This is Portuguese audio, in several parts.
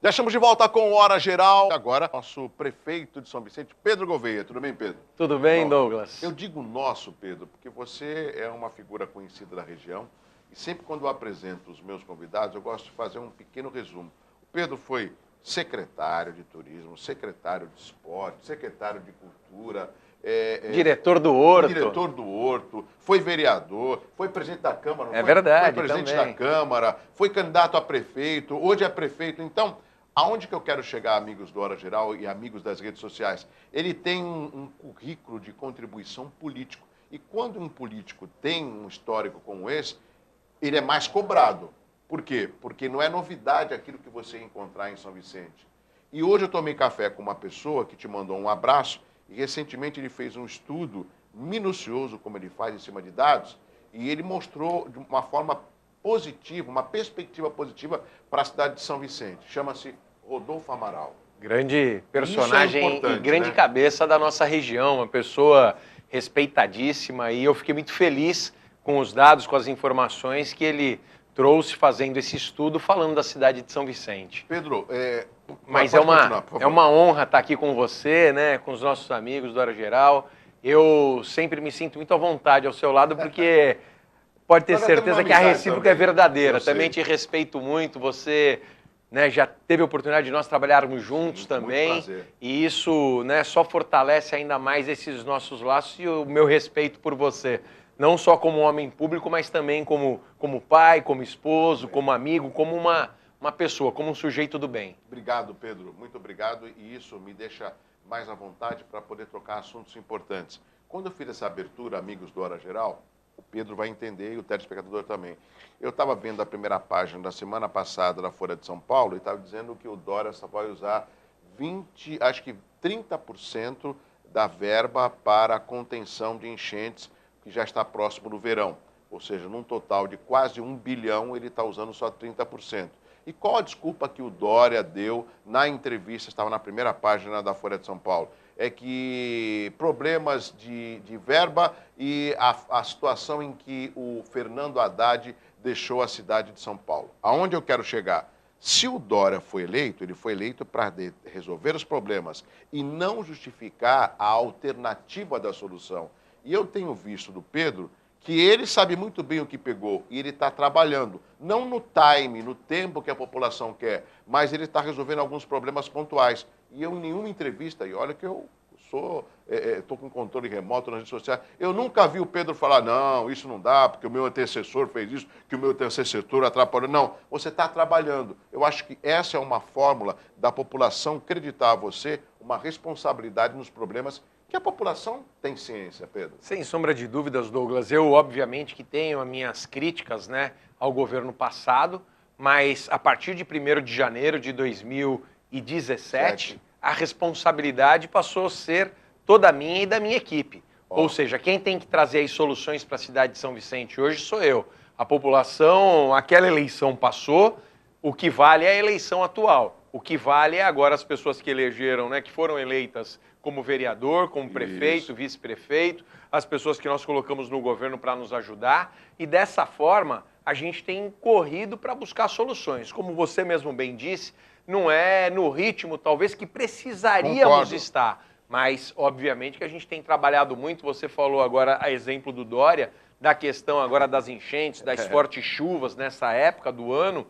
Já estamos de volta com Hora Geral. Agora, nosso prefeito de São Vicente, Pedro Gouveia. Tudo bem, Pedro? Tudo bem, Douglas? Eu digo nosso, Pedro, porque você é uma figura conhecida da região e sempre quando eu apresento os meus convidados, eu gosto de fazer um pequeno resumo. O Pedro foi secretário de turismo, secretário de esporte, secretário de cultura... diretor do Horto. Diretor do Horto, foi vereador, foi presidente da Câmara, não foi? Verdade, foi presidente também. da Câmara, foi candidato a prefeito, hoje é prefeito. Então, aonde que eu quero chegar, amigos do Hora Geral e amigos das redes sociais? Ele tem um currículo de contribuição político. E quando um político tem um histórico como esse, ele é mais cobrado. Por quê? Porque não é novidade aquilo que você encontrar em São Vicente. E hoje eu tomei café com uma pessoa que te mandou um abraço e recentemente ele fez um estudo minucioso, como ele faz em cima de dados, e ele mostrou de uma forma positiva, uma perspectiva positiva para a cidade de São Vicente. Chama-se Rodolfo Amaral. Grande personagem e grande, né? Cabeça da nossa região, uma pessoa respeitadíssima, e eu fiquei muito feliz com os dados, com as informações que ele trouxe fazendo esse estudo falando da cidade de São Vicente. Pedro, mas é uma honra estar aqui com você, né, com os nossos amigos do Hora Geral. Eu sempre me sinto muito à vontade ao seu lado, porque pode ter certeza que a recíproca é verdadeira. Também te respeito muito, você, né, já teve a oportunidade de nós trabalharmos juntos. Sim, também. E isso, né, só fortalece ainda mais esses nossos laços e o meu respeito por você. Não só como homem público, mas também como pai, como esposo, como amigo, como uma pessoa, como um sujeito do bem. Obrigado, Pedro. Muito obrigado. E isso me deixa mais à vontade para poder trocar assuntos importantes. Quando eu fiz essa abertura, amigos do Hora Geral, o Pedro vai entender e o telespectador também. Eu estava vendo a primeira página da semana passada da Folha de São Paulo e estava dizendo que o Dória só vai usar 30% da verba para a contenção de enchentes, que já está próximo do verão. Ou seja, num total de quase 1 bilhão, ele está usando só 30%. E qual a desculpa que o Dória deu na entrevista, estava na primeira página da Folha de São Paulo? É que problemas de verba e a situação em que o Fernando Haddad deixou a cidade de São Paulo. Aonde eu quero chegar? Se o Dória foi eleito, ele foi eleito para resolver os problemas e não justificar a alternativa da solução. E eu tenho visto do Pedro que ele sabe muito bem o que pegou e ele está trabalhando, não no time, no tempo que a população quer, mas ele está resolvendo alguns problemas pontuais. E eu, em nenhuma entrevista, e olha que eu estou com controle remoto nas redes sociais, eu nunca vi o Pedro falar, não, isso não dá, porque o meu antecessor fez isso, que o meu antecessor atrapalhou. Não, você está trabalhando. Eu acho que essa é uma fórmula da população acreditar a você uma responsabilidade nos problemas que a população tem ciência, Pedro. Sem sombra de dúvidas, Douglas. Eu, obviamente, que tenho as minhas críticas, né, ao governo passado, mas a partir de 1º de janeiro de 2017, a responsabilidade passou a ser toda minha e da minha equipe. Ou seja, quem tem que trazer as soluções para a cidade de São Vicente hoje sou eu. A população, aquela eleição passou, o que vale é a eleição atual. O que vale é agora as pessoas que elegeram, né, que foram eleitas como vereador, como prefeito, vice-prefeito, as pessoas que nós colocamos no governo para nos ajudar. E dessa forma, a gente tem corrido para buscar soluções. Como você mesmo bem disse, não é no ritmo, talvez, que precisaríamos estar. Mas, obviamente, que a gente tem trabalhado muito. Você falou agora, a exemplo do Dória, da questão agora das enchentes, das fortes chuvas nessa época do ano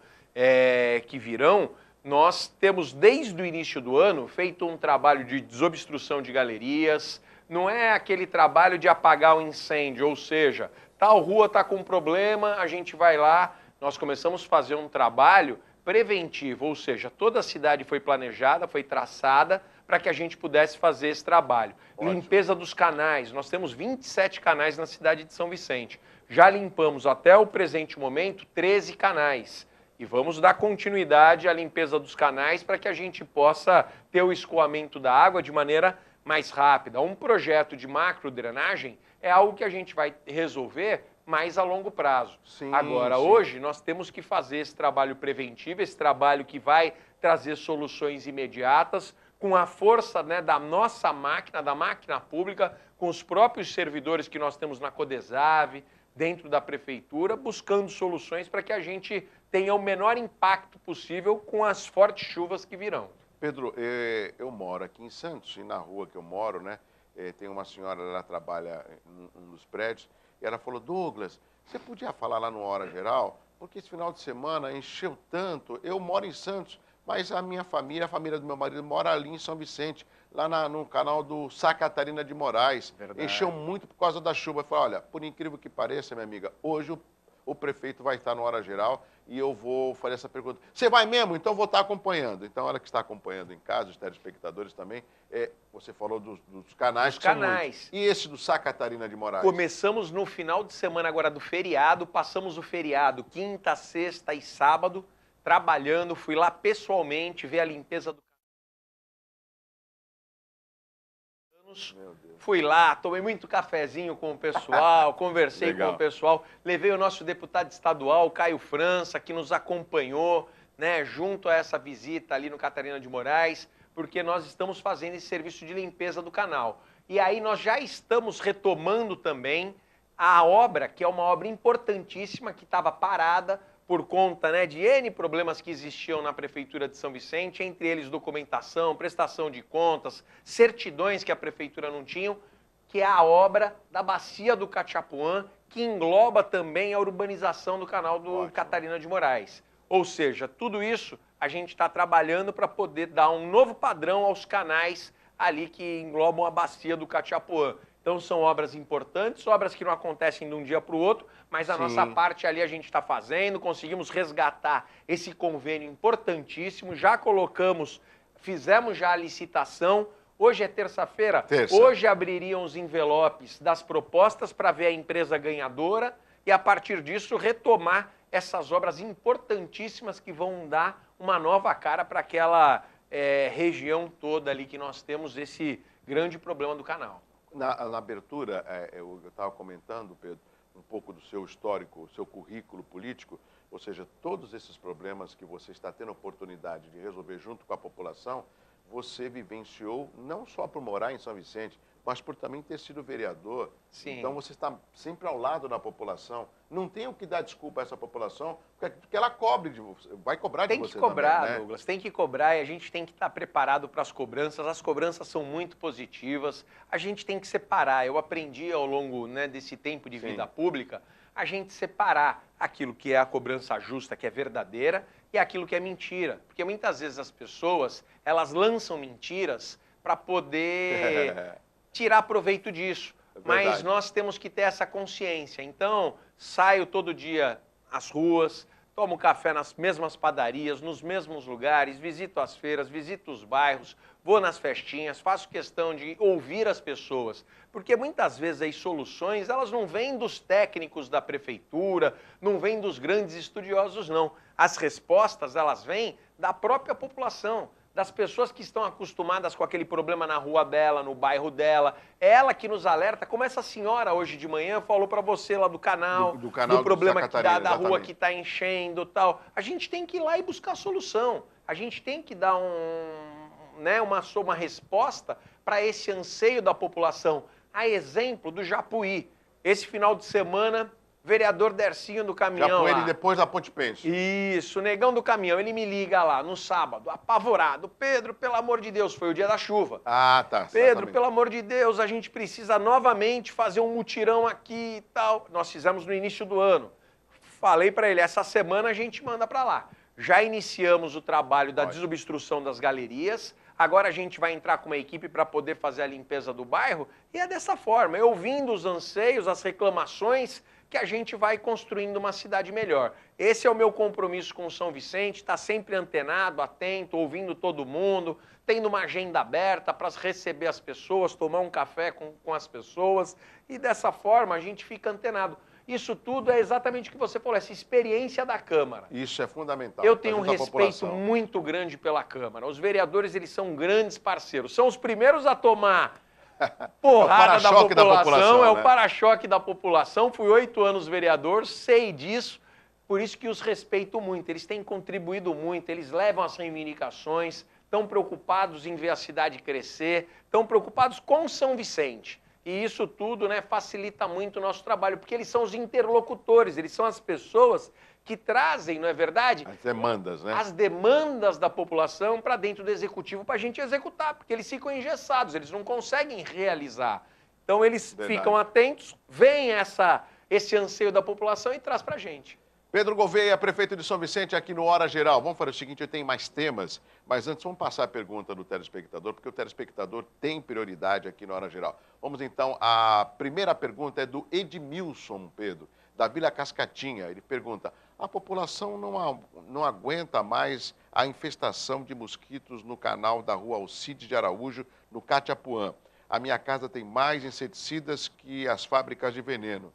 que virão. Nós temos, desde o início do ano, feito um trabalho de desobstrução de galerias. Não é aquele trabalho de apagar o incêndio, ou seja, tal rua está com problema, a gente vai lá. Nós começamos a fazer um trabalho preventivo, ou seja, toda a cidade foi planejada, foi traçada para que a gente pudesse fazer esse trabalho. Ótimo. Limpeza dos canais, nós temos 27 canais na cidade de São Vicente. Já limpamos até o presente momento 13 canais. E vamos dar continuidade à limpeza dos canais para que a gente possa ter o escoamento da água de maneira mais rápida. Um projeto de macrodrenagem é algo que a gente vai resolver mais a longo prazo. Agora, hoje, nós temos que fazer esse trabalho preventivo, esse trabalho que vai trazer soluções imediatas, com a força, né, da nossa máquina, da máquina pública, com os próprios servidores que nós temos na Codesave, dentro da prefeitura, buscando soluções para que a gente tenha o menor impacto possível com as fortes chuvas que virão. Pedro, eu moro aqui em Santos e na rua que eu moro, né, tem uma senhora, ela trabalha em um dos prédios, e ela falou, Douglas, você podia falar lá no Hora Geral? Porque esse final de semana encheu tanto, eu moro em Santos, mas a minha família, a família do meu marido, mora ali em São Vicente, lá no canal do Sá Catarina de Moraes. Verdade. Encheu muito por causa da chuva. Eu falei, olha, por incrível que pareça, minha amiga, hoje o prefeito vai estar no Hora Geral e eu vou fazer essa pergunta. Você vai mesmo? Então eu vou estar acompanhando. Então, ela que está acompanhando em casa, os telespectadores também, você falou dos canais. Os canais. E esse do Sá Catarina de Moraes? Começamos no final de semana agora do feriado, passamos o feriado quinta, sexta e sábado, trabalhando, fui lá pessoalmente ver a limpeza do fui lá, tomei muito cafezinho com o pessoal, conversei com o pessoal, levei o nosso deputado estadual, Caio França, que nos acompanhou, né, junto a essa visita ali no Catarina de Moraes, porque nós estamos fazendo esse serviço de limpeza do canal. E aí nós já estamos retomando também a obra, que é uma obra importantíssima, que estava parada por conta, né, de N problemas que existiam na Prefeitura de São Vicente, entre eles documentação, prestação de contas, certidões que a Prefeitura não tinha, que é a obra da Bacia do Cachapuã, que engloba também a urbanização do canal do Catarina de Moraes. Ou seja, tudo isso a gente está trabalhando para poder dar um novo padrão aos canais ali que englobam a Bacia do Cachapuã. Então são obras importantes, obras que não acontecem de um dia para o outro, mas a nossa parte ali a gente está fazendo, conseguimos resgatar esse convênio importantíssimo, já colocamos, fizemos já a licitação, hoje é terça-feira, hoje abririam os envelopes das propostas para ver a empresa ganhadora e a partir disso retomar essas obras importantíssimas que vão dar uma nova cara para aquela região toda ali que nós temos esse grande problema do canal. Na abertura, eu estava comentando, Pedro, um pouco do seu histórico, seu currículo político, ou seja, todos esses problemas que você está tendo a oportunidade de resolver junto com a população, você vivenciou não só por morar em São Vicente, mas por também ter sido vereador. Sim. Então você está sempre ao lado da população. Não tem o que dar desculpa a essa população, porque ela cobre de você, vai cobrar de você também. Tem que cobrar, né? Douglas, tem que cobrar e a gente tem que estar preparado para as cobranças. As cobranças são muito positivas, a gente tem que separar. Eu aprendi ao longo, né, desse tempo de vida pública, a gente separar aquilo que é a cobrança justa, que é verdadeira, e aquilo que é mentira. Porque muitas vezes as pessoas, elas lançam mentiras para poder tirar proveito disso. Mas nós temos que ter essa consciência. Então, saio todo dia às ruas, tomo café nas mesmas padarias, nos mesmos lugares, visito as feiras, visito os bairros, vou nas festinhas, faço questão de ouvir as pessoas. Porque muitas vezes as soluções, elas não vêm dos técnicos da prefeitura, não vêm dos grandes estudiosos, não. As respostas, elas vêm da própria população, das pessoas que estão acostumadas com aquele problema na rua dela, no bairro dela. Ela que nos alerta, como essa senhora hoje de manhã falou para você lá do canal, do problema que dá da rua que está enchendo e tal. A gente tem que ir lá e buscar a solução. A gente tem que dar uma resposta para esse anseio da população. A exemplo do Japuí. Esse final de semana, vereador Dercinho do caminhão Japuí, lá. depois da Ponte Pêncio. Isso, o negão do caminhão, ele me liga lá no sábado, apavorado. Pedro, pelo amor de Deus, foi o dia da chuva. Ah, tá. Pedro, exatamente. Pelo amor de Deus, a gente precisa novamente fazer um mutirão aqui e tal. Nós fizemos no início do ano. Falei para ele, essa semana a gente manda para lá. Já iniciamos o trabalho da desobstrução das galerias. Agora a gente vai entrar com uma equipe para poder fazer a limpeza do bairro. E é dessa forma, ouvindo os anseios, as reclamações, que a gente vai construindo uma cidade melhor. Esse é o meu compromisso com o São Vicente, estar sempre antenado, atento, ouvindo todo mundo, tendo uma agenda aberta para receber as pessoas, tomar um café com as pessoas, e dessa forma a gente fica antenado. Isso tudo é exatamente o que você falou, essa experiência da Câmara. Isso é fundamental. Eu tenho um respeito muito grande pela Câmara. Os vereadores, eles são grandes parceiros. São os primeiros a tomar porrada da população, é o para-choque da população. Fui 8 anos vereador, sei disso, por isso que os respeito muito. Eles têm contribuído muito, eles levam as reivindicações, estão preocupados em ver a cidade crescer, estão preocupados com São Vicente. E isso tudo, né, facilita muito o nosso trabalho, porque eles são os interlocutores, eles são as pessoas que trazem, não é verdade? As demandas, né? As demandas da população para dentro do executivo para a gente executar, porque eles ficam engessados, eles não conseguem realizar. Então eles ficam atentos, veem esse anseio da população e traz para a gente. Pedro Gouveia, prefeito de São Vicente, aqui no Hora Geral. Vamos fazer o seguinte, eu tenho mais temas, mas antes vamos passar a pergunta do telespectador, porque o telespectador tem prioridade aqui no Hora Geral. Vamos então, a primeira pergunta é do Edmilson, Pedro, da Vila Cascatinha. Ele pergunta, a população não aguenta mais a infestação de mosquitos no canal da rua Alcide de Araújo, no Catiapuã. A minha casa tem mais inseticidas que as fábricas de veneno.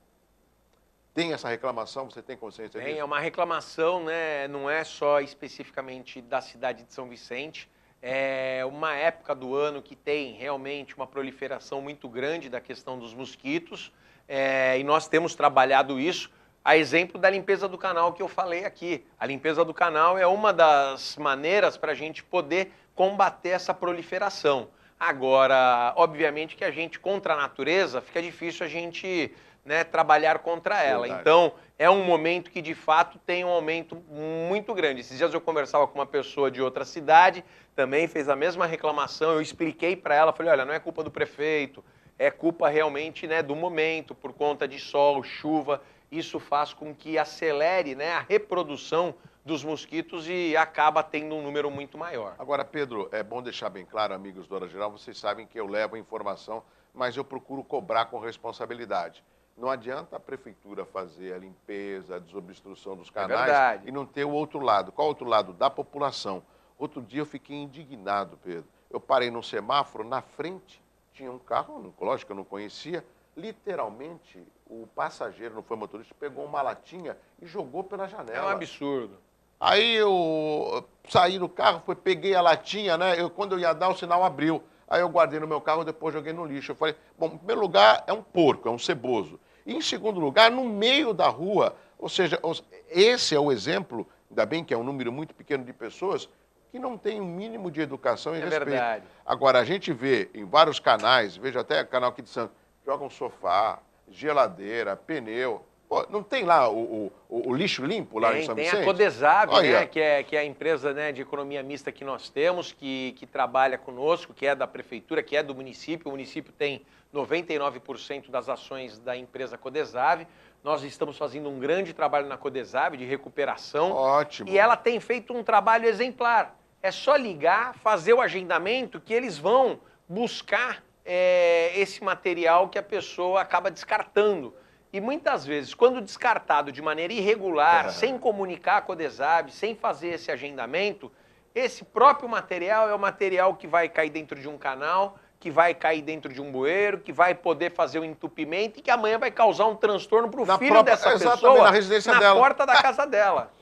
Tem essa reclamação? Você tem consciência disso? É uma reclamação, né? Não é só especificamente da cidade de São Vicente. É uma época do ano que tem realmente uma proliferação muito grande da questão dos mosquitos. E nós temos trabalhado isso. A exemplo da limpeza do canal que eu falei aqui. A limpeza do canal é uma das maneiras para a gente poder combater essa proliferação. Agora, obviamente que a gente, contra a natureza, fica difícil a gente... né, trabalhar contra ela. Verdade. Então, é um momento que, de fato, tem um aumento muito grande. Esses dias eu conversava com uma pessoa de outra cidade, também fez a mesma reclamação, eu expliquei para ela, falei, olha, não é culpa do prefeito, é culpa realmente, né, do momento, por conta de sol, chuva, isso faz com que acelere, né, a reprodução dos mosquitos e acaba tendo um número muito maior. Agora, Pedro, é bom deixar bem claro, amigos do Hora Geral, vocês sabem que eu levo a informação, mas eu procuro cobrar com responsabilidade. Não adianta a prefeitura fazer a limpeza, a desobstrução dos canais e não ter o outro lado. Qual o outro lado? Da população. Outro dia eu fiquei indignado, Pedro. Eu parei num semáforo, na frente tinha um carro, lógico que eu não conhecia, literalmente o passageiro, não foi motorista, pegou uma latinha e jogou pela janela. É um absurdo. Aí eu saí do carro, peguei a latinha, né? Quando eu ia dar, o sinal abriu. Aí eu guardei no meu carro, depois joguei no lixo. Eu falei, bom, em primeiro lugar, é um porco, é um ceboso. E em segundo lugar, no meio da rua, ou seja, esse é o exemplo, ainda bem que é um número muito pequeno de pessoas, que não tem um mínimo de educação e respeito. Verdade. Agora, a gente vê em vários canais, veja até o canal aqui de Santos, jogam sofá, geladeira, pneu. Pô, não tem lá o lixo limpo lá em São Vicente? Tem a Codesab, né, que é a empresa, né, de economia mista que nós temos, que trabalha conosco, que é da prefeitura, que é do município. O município tem 99% das ações da empresa Codesab. Nós estamos fazendo um grande trabalho na Codesab de recuperação. Ótimo. E ela tem feito um trabalho exemplar. É só ligar, fazer o agendamento que eles vão buscar esse material que a pessoa acaba descartando. E muitas vezes, quando descartado de maneira irregular, sem comunicar a Codesab, sem fazer esse agendamento, esse próprio material é o material que vai cair dentro de um canal, que vai cair dentro de um bueiro, que vai poder fazer o entupimento e que amanhã vai causar um transtorno para o filho dessa pessoa na residência dela, porta da casa dela.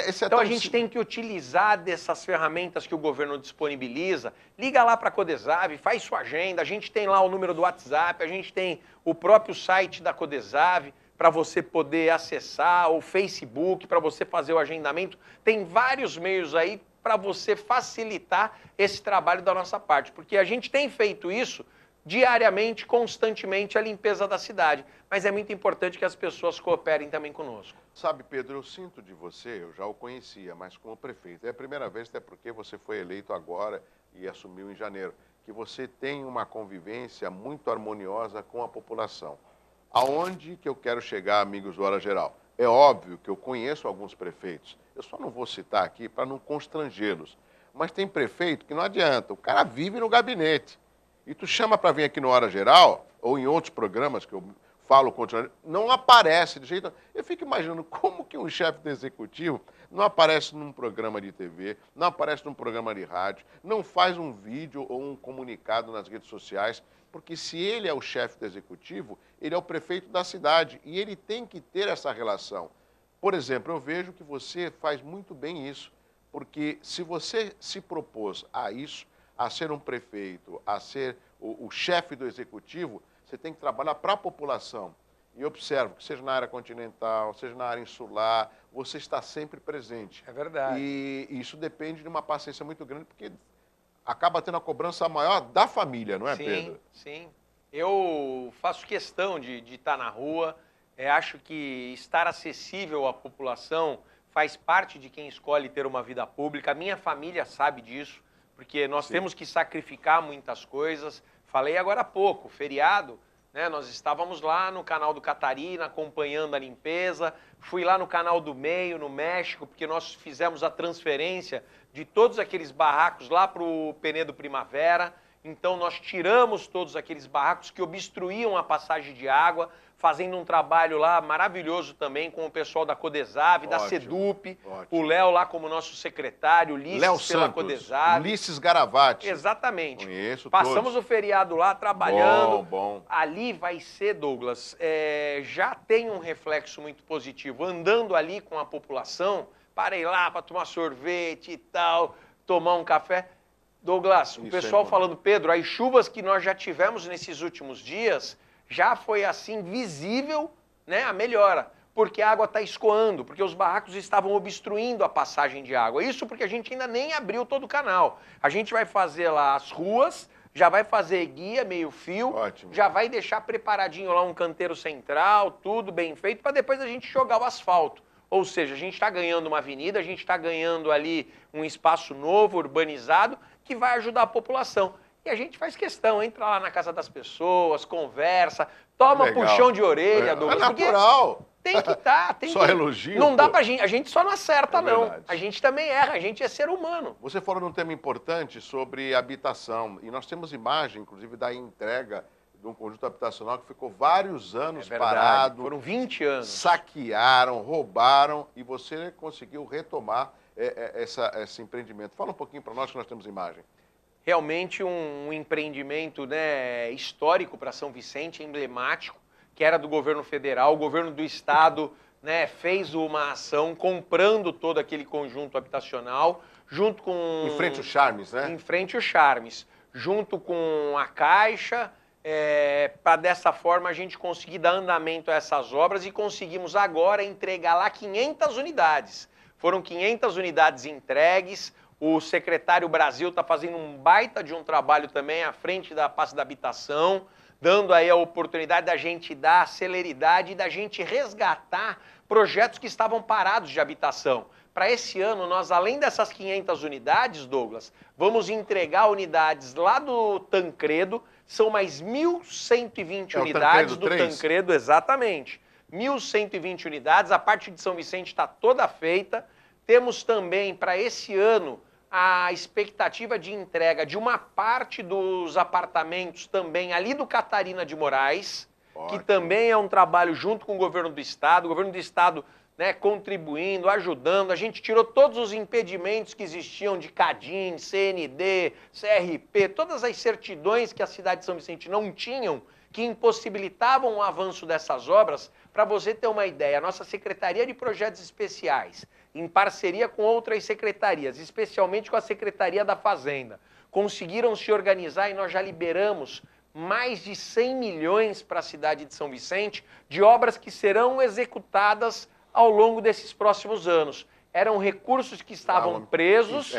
Então tão... a gente tem que utilizar dessas ferramentas que o governo disponibiliza. Liga lá para a Codesab, faz sua agenda, a gente tem lá o número do WhatsApp, a gente tem o próprio site da Codesab para você poder acessar, o Facebook para você fazer o agendamento. Tem vários meios aí para você facilitar esse trabalho da nossa parte, porque a gente tem feito isso diariamente, constantemente, a limpeza da cidade. Mas é muito importante que as pessoas cooperem também conosco. Sabe, Pedro, eu sinto de você, eu já o conhecia, mas como prefeito, é a primeira vez, até porque você foi eleito agora e assumiu em janeiro, que você tem uma convivência muito harmoniosa com a população. Aonde que eu quero chegar, amigos do Hora Geral? É óbvio que eu conheço alguns prefeitos, eu só não vou citar aqui para não constrangê-los, mas tem prefeito que não adianta, o cara vive no gabinete. E tu chama para vir aqui no Hora Geral, ou em outros programas que eu falo continuamente, não aparece de jeito... Eu fico imaginando como que um chefe do executivo não aparece num programa de TV, não aparece num programa de rádio, não faz um vídeo ou um comunicado nas redes sociais, porque se ele é o chefe do executivo, ele é o prefeito da cidade e ele tem que ter essa relação. Por exemplo, eu vejo que você faz muito bem isso, porque se você se propôs a isso, a ser um prefeito, a ser o chefe do executivo, você tem que trabalhar para a população. E observo que seja na área continental, seja na área insular, você está sempre presente. É verdade. E isso depende de uma paciência muito grande, porque acaba tendo a cobrança maior da família, não é, Pedro? Sim. Eu faço questão de estar na rua, acho que estar acessível à população faz parte de quem escolhe ter uma vida pública. A minha família sabe disso, porque nós Sim. temos que sacrificar muitas coisas. Falei agora há pouco, feriado, né, nós estávamos lá no canal do Catarina acompanhando a limpeza, fui lá no canal do Meio, no México, porque nós fizemos a transferência de todos aqueles barracos lá para o Penedo Primavera. Então nós tiramos todos aqueles barracos que obstruíam a passagem de água, fazendo um trabalho lá maravilhoso também com o pessoal da Codesave, da Sedup, o Léo lá como nosso secretário, Ulisses Léo pela Santos, Codesave. Ulisses Garavati. Exatamente. Conheço Passamos todos. o feriado lá trabalhando. Bom. Ali vai ser, Douglas, já tem um reflexo muito positivo. Andando ali com a população, parei lá para tomar sorvete e tal, tomar um café. Douglas, o pessoal falando, Pedro, as chuvas que nós já tivemos nesses últimos dias, já foi assim visível, né, a melhora, porque a água está escoando, porque os barracos estavam obstruindo a passagem de água. Isso porque a gente ainda nem abriu todo o canal. A gente vai fazer lá as ruas, já vai fazer guia, meio fio, já vai deixar preparadinho lá um canteiro central, tudo bem feito, para depois a gente jogar o asfalto. Ou seja, a gente está ganhando uma avenida, a gente está ganhando ali um espaço novo, urbanizado, que vai ajudar a população. E a gente faz questão, entra lá na casa das pessoas, conversa, toma puxão de orelha, Douglas. É natural. Tem que estar. Só elogio. Não dá pra gente. A gente só não acerta, não. Verdade. A gente também erra, a gente é ser humano. Você falou num tema importante sobre habitação. E nós temos imagem, inclusive, da entrega de um conjunto habitacional que ficou vários anos parado. Foram 20 anos. Saquearam, roubaram e você conseguiu retomar esse empreendimento. Fala um pouquinho para nós que nós temos imagem. Realmente um empreendimento, né, histórico para São Vicente, emblemático, que era do governo federal. O governo do estado, né, fez uma ação comprando todo aquele conjunto habitacional, junto com... Em frente ao Charmes, né? Em frente ao Charmes, junto com a Caixa, para dessa forma a gente conseguir dar andamento a essas obras e conseguimos agora entregar lá 500 unidades. Foram 500 unidades entregues. O secretário Brasil está fazendo um baita de um trabalho também à frente da pasta da habitação, dando aí a oportunidade da gente dar celeridade e da gente resgatar projetos que estavam parados de habitação. Para esse ano, nós, além dessas 500 unidades, Douglas, vamos entregar unidades lá do Tancredo, são mais 1.120 unidades do Tancredo, exatamente. 1.120 unidades, a parte de São Vicente está toda feita. Temos também, para esse ano, a expectativa de entrega de uma parte dos apartamentos também ali do Catarina de Moraes, que também é um trabalho junto com o governo do estado. O governo do estado, né, contribuindo, ajudando. A gente tirou todos os impedimentos que existiam de CADIM, CND, CRP, todas as certidões que a cidade de São Vicente não tinham, que impossibilitavam o avanço dessas obras. Para você ter uma ideia, a nossa Secretaria de Projetos Especiais, em parceria com outras secretarias, especialmente com a Secretaria da Fazenda, conseguiram se organizar e nós já liberamos mais de 100 milhões para a cidade de São Vicente de obras que serão executadas ao longo desses próximos anos. Eram recursos que estavam presos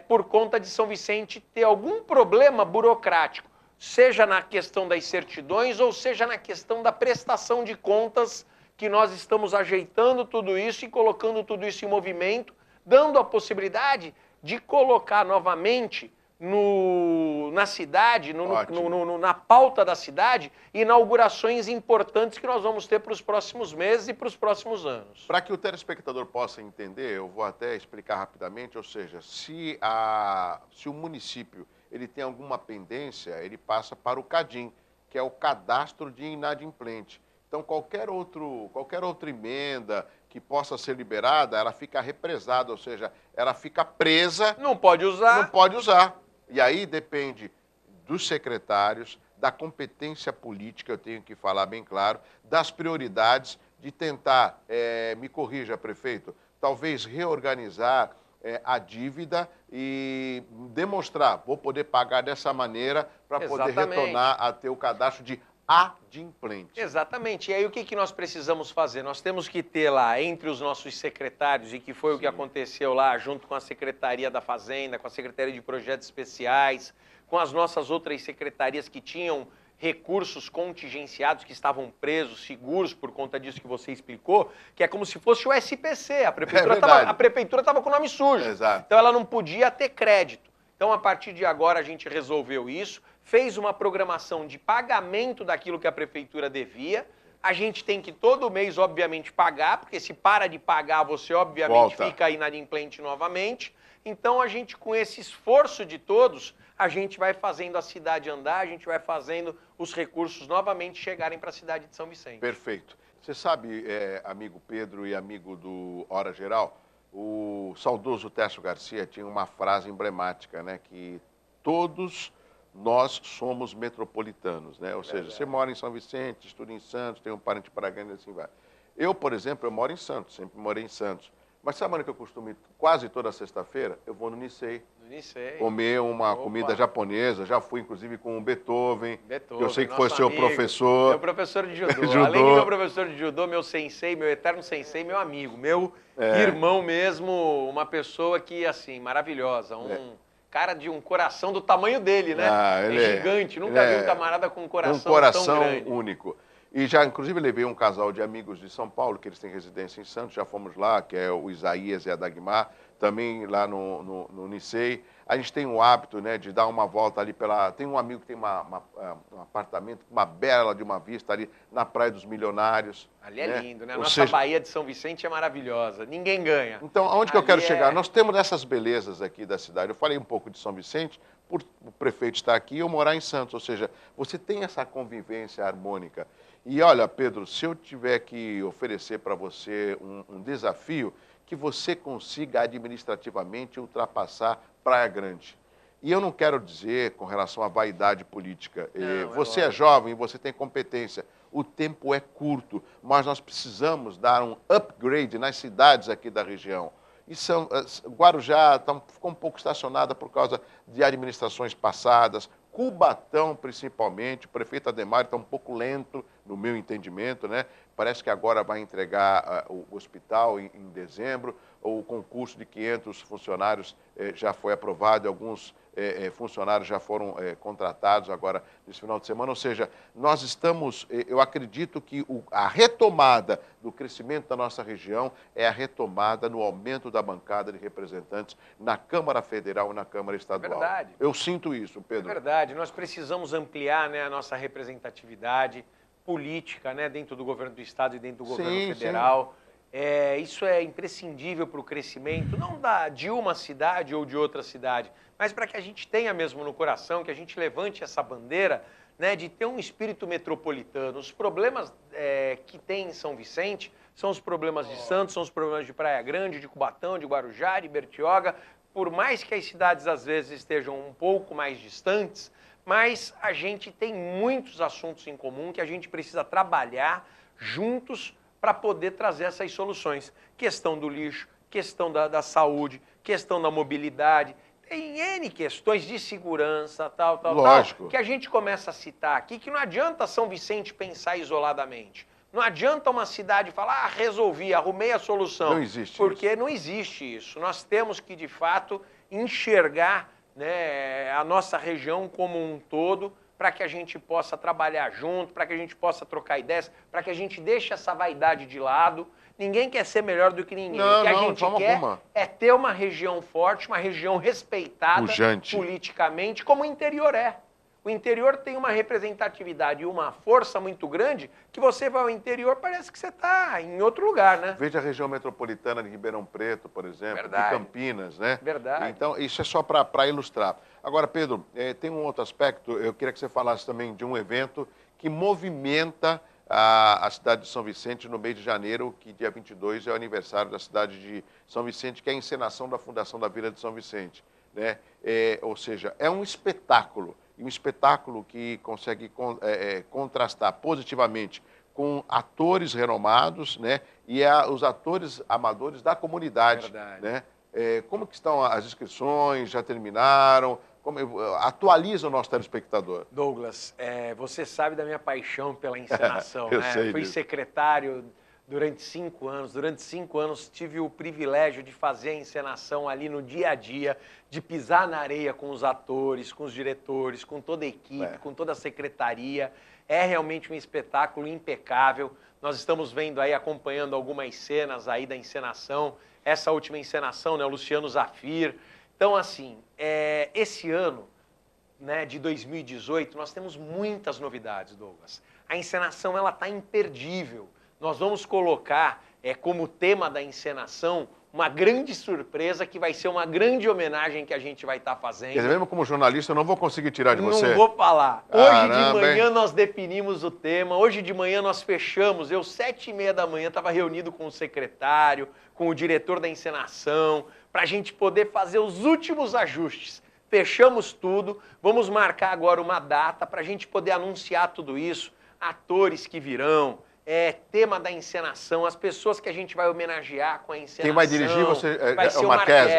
por conta de São Vicente ter algum problema burocrático, seja na questão das certidões ou seja na questão da prestação de contas, que nós estamos ajeitando tudo isso e colocando tudo isso em movimento, dando a possibilidade de colocar novamente na cidade, na pauta da cidade, inaugurações importantes que nós vamos ter para os próximos meses e para os próximos anos. Para que o telespectador possa entender, eu vou até explicar rapidamente, ou seja, se o município ele tem alguma pendência, ele passa para o CADIM, que é o Cadastro de Inadimplente. Então, qualquer outra emenda que possa ser liberada, ela fica represada, ou seja, ela fica presa. Não pode usar. Não pode usar. E aí depende dos secretários, da competência política, eu tenho que falar bem claro, das prioridades de tentar, me corrija, prefeito, talvez reorganizar a dívida e demonstrar, vou poder pagar dessa maneira para poder retornar a ter o cadastro de adimplente. Exatamente. E aí o que nós precisamos fazer? Nós temos que ter lá, entre os nossos secretários, e que foi o que aconteceu lá, junto com a Secretaria da Fazenda, com a Secretaria de Projetos Especiais, com as nossas outras secretarias que tinham recursos contingenciados que estavam presos, seguros por conta disso que você explicou, que é como se fosse o SPC. A prefeitura estava com o nome sujo. Exato. Então ela não podia ter crédito. Então, a partir de agora, a gente resolveu isso, fez uma programação de pagamento daquilo que a prefeitura devia. A gente tem que todo mês, obviamente, pagar, porque se para de pagar, você, obviamente, fica inadimplente novamente. Então, a gente, com esse esforço de todos, a gente vai fazendo a cidade andar, a gente vai fazendo os recursos novamente chegarem para a cidade de São Vicente. Perfeito. Você sabe, amigo Pedro e amigo do Hora Geral, o saudoso Técio Garcia tinha uma frase emblemática, né? Que todos nós somos metropolitanos, né? Ou seja, você mora em São Vicente, estuda em Santos, tem um parente paraguaio e assim vai. Eu, por exemplo, eu moro em Santos, sempre morei em Santos. Mas sabe onde que eu costumo ir quase toda sexta-feira? Eu vou no Nicei. Comer uma comida japonesa. Já fui, inclusive, com o Beethoven. Que eu sei que foi seu professor. Meu professor de judô. Além de meu professor de judô, meu sensei, meu eterno sensei, meu amigo. Meu irmão mesmo, uma pessoa que, assim, maravilhosa. Cara de um coração do tamanho dele, né? É gigante. Nunca vi um camarada com um coração tão grande. Único. E já, inclusive, levei um casal de amigos de São Paulo, que eles têm residência em Santos, já fomos lá, que é o Isaías e a Dagmar, também lá no Nicei. A gente tem o hábito, né, de dar uma volta ali pela... Tem um amigo que tem um apartamento, uma bela de uma vista ali na Praia dos Milionários. Ali é lindo, né? A nossa Baía de São Vicente é maravilhosa, ninguém ganha. Então, aonde que eu quero chegar? Nós temos essas belezas aqui da cidade. Eu falei um pouco de São Vicente, por o prefeito estar aqui e eu morar em Santos. Ou seja, você tem essa convivência harmônica. E olha, Pedro, se eu tiver que oferecer para você um desafio, que você consiga administrativamente ultrapassar Praia Grande. E eu não quero dizer com relação à vaidade política. Você é jovem, você tem competência. O tempo é curto, mas nós precisamos dar um upgrade nas cidades aqui da região. Guarujá ficou um pouco estacionada por causa de administrações passadas. Cubatão, principalmente, o prefeito Ademar está um pouco lento, no meu entendimento, né? Parece que agora vai entregar o hospital em dezembro. O concurso de 500 funcionários já foi aprovado, alguns funcionários já foram contratados agora nesse final de semana. Ou seja, nós estamos, eu acredito que a retomada do crescimento da nossa região é a retomada no aumento da bancada de representantes na Câmara Federal e na Câmara Estadual. É verdade. Eu sinto isso, Pedro. É verdade. Nós precisamos ampliar, né, a nossa representatividade política, né, dentro do governo do Estado e dentro do governo federal. Isso é imprescindível para o crescimento, não de uma cidade ou de outra cidade, mas para que a gente tenha mesmo no coração, que a gente levante essa bandeira, né, de ter um espírito metropolitano. Os problemas que tem em São Vicente são os problemas de Santos, são os problemas de Praia Grande, de Cubatão, de Guarujá, de Bertioga. Por mais que as cidades às vezes estejam um pouco mais distantes, mas a gente tem muitos assuntos em comum que a gente precisa trabalhar juntos para poder trazer essas soluções. Questão do lixo, questão da saúde, questão da mobilidade. Tem N questões de segurança, tal, que a gente começa a citar aqui, que não adianta São Vicente pensar isoladamente. Não adianta uma cidade falar, resolvi, arrumei a solução. Não existe porque não existe isso. Nós temos que, de fato, enxergar, né, a nossa região como um todo, para que a gente possa trabalhar junto, para que a gente possa trocar ideias, para que a gente deixe essa vaidade de lado. Ninguém quer ser melhor do que ninguém. O que a gente quer é ter uma região forte, uma região respeitada politicamente, como o interior é. O interior tem uma representatividade e uma força muito grande que você vai ao interior, parece que você está em outro lugar, né? Veja a região metropolitana de Ribeirão Preto, por exemplo, de Campinas, né? Verdade. Então, isso é só para ilustrar. Agora, Pedro, tem um outro aspecto, eu queria que você falasse também de um evento que movimenta a cidade de São Vicente no mês de janeiro, que dia 22 é o aniversário da cidade de São Vicente, que é a encenação da Fundação da Vila de São Vicente, né? Ou seja, é um espetáculo. E um espetáculo que consegue contrastar positivamente com atores renomados, né, e os atores amadores da comunidade. Verdade. Né? Como que estão as inscrições? Já terminaram? Atualiza o nosso telespectador. Douglas, você sabe da minha paixão pela encenação. Eu né? sei Fui disso. secretário durante 5 anos tive o privilégio de fazer a encenação ali no dia a dia, de pisar na areia com os atores, com os diretores, com toda a equipe, com toda a secretaria. É realmente um espetáculo impecável. Nós estamos vendo aí, acompanhando algumas cenas aí da encenação. Essa última encenação, né, o Luciano Zafir. Então, assim, esse ano, né, de 2018, nós temos muitas novidades, Douglas. A encenação, ela está imperdível. Nós vamos colocar como tema da encenação uma grande surpresa que vai ser uma grande homenagem que a gente vai estar fazendo. Quer dizer, mesmo como jornalista, eu não vou conseguir tirar de você. Não vou falar. Hoje de Caramba, manhã hein? nós definimos o tema, hoje de manhã nós fechamos, eu 7h30 da manhã estava reunido com o secretário, com o diretor da encenação, para a gente poder fazer os últimos ajustes. Fechamos tudo, vamos marcar agora uma data para a gente poder anunciar tudo isso, atores que virão, tema da encenação, as pessoas que a gente vai homenagear com a encenação. Quem vai dirigir você vai ser o Marquese.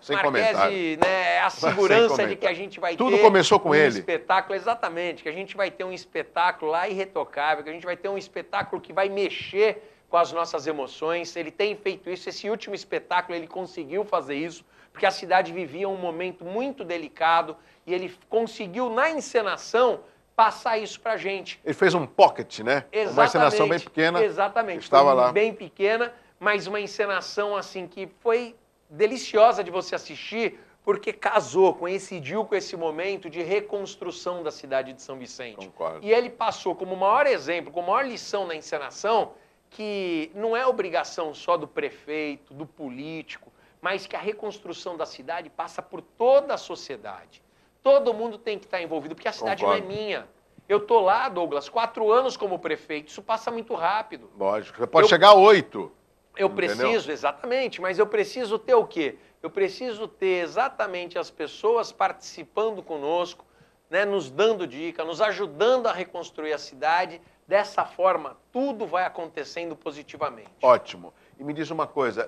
Sem comentário. Né, é a segurança de que a gente vai Tudo ter começou com um ele. espetáculo, exatamente, que a gente vai ter um espetáculo lá irretocável, que a gente vai ter um espetáculo que vai mexer com as nossas emoções. Ele tem feito isso, esse último espetáculo ele conseguiu fazer isso, porque a cidade vivia um momento muito delicado e ele conseguiu, na encenação, passar isso pra gente. Ele fez um pocket, né? Exatamente, uma encenação bem pequena. Exatamente. Estava lá. Bem pequena, mas uma encenação assim que foi deliciosa de você assistir, porque casou, coincidiu com esse momento de reconstrução da cidade de São Vicente. Concordo. E ele passou como maior exemplo, como maior lição na encenação, que não é obrigação só do prefeito, do político, mas que a reconstrução da cidade passa por toda a sociedade. Todo mundo tem que estar envolvido, porque a cidade Concordo. não é minha. Eu estou lá, Douglas, 4 anos como prefeito, isso passa muito rápido. Lógico, você pode chegar a 8. Eu Entendeu? preciso, exatamente, mas eu preciso ter o quê? Eu preciso ter exatamente as pessoas participando conosco, né, nos dando dica, nos ajudando a reconstruir a cidade. Dessa forma, tudo vai acontecendo positivamente. Ótimo. E me diz uma coisa,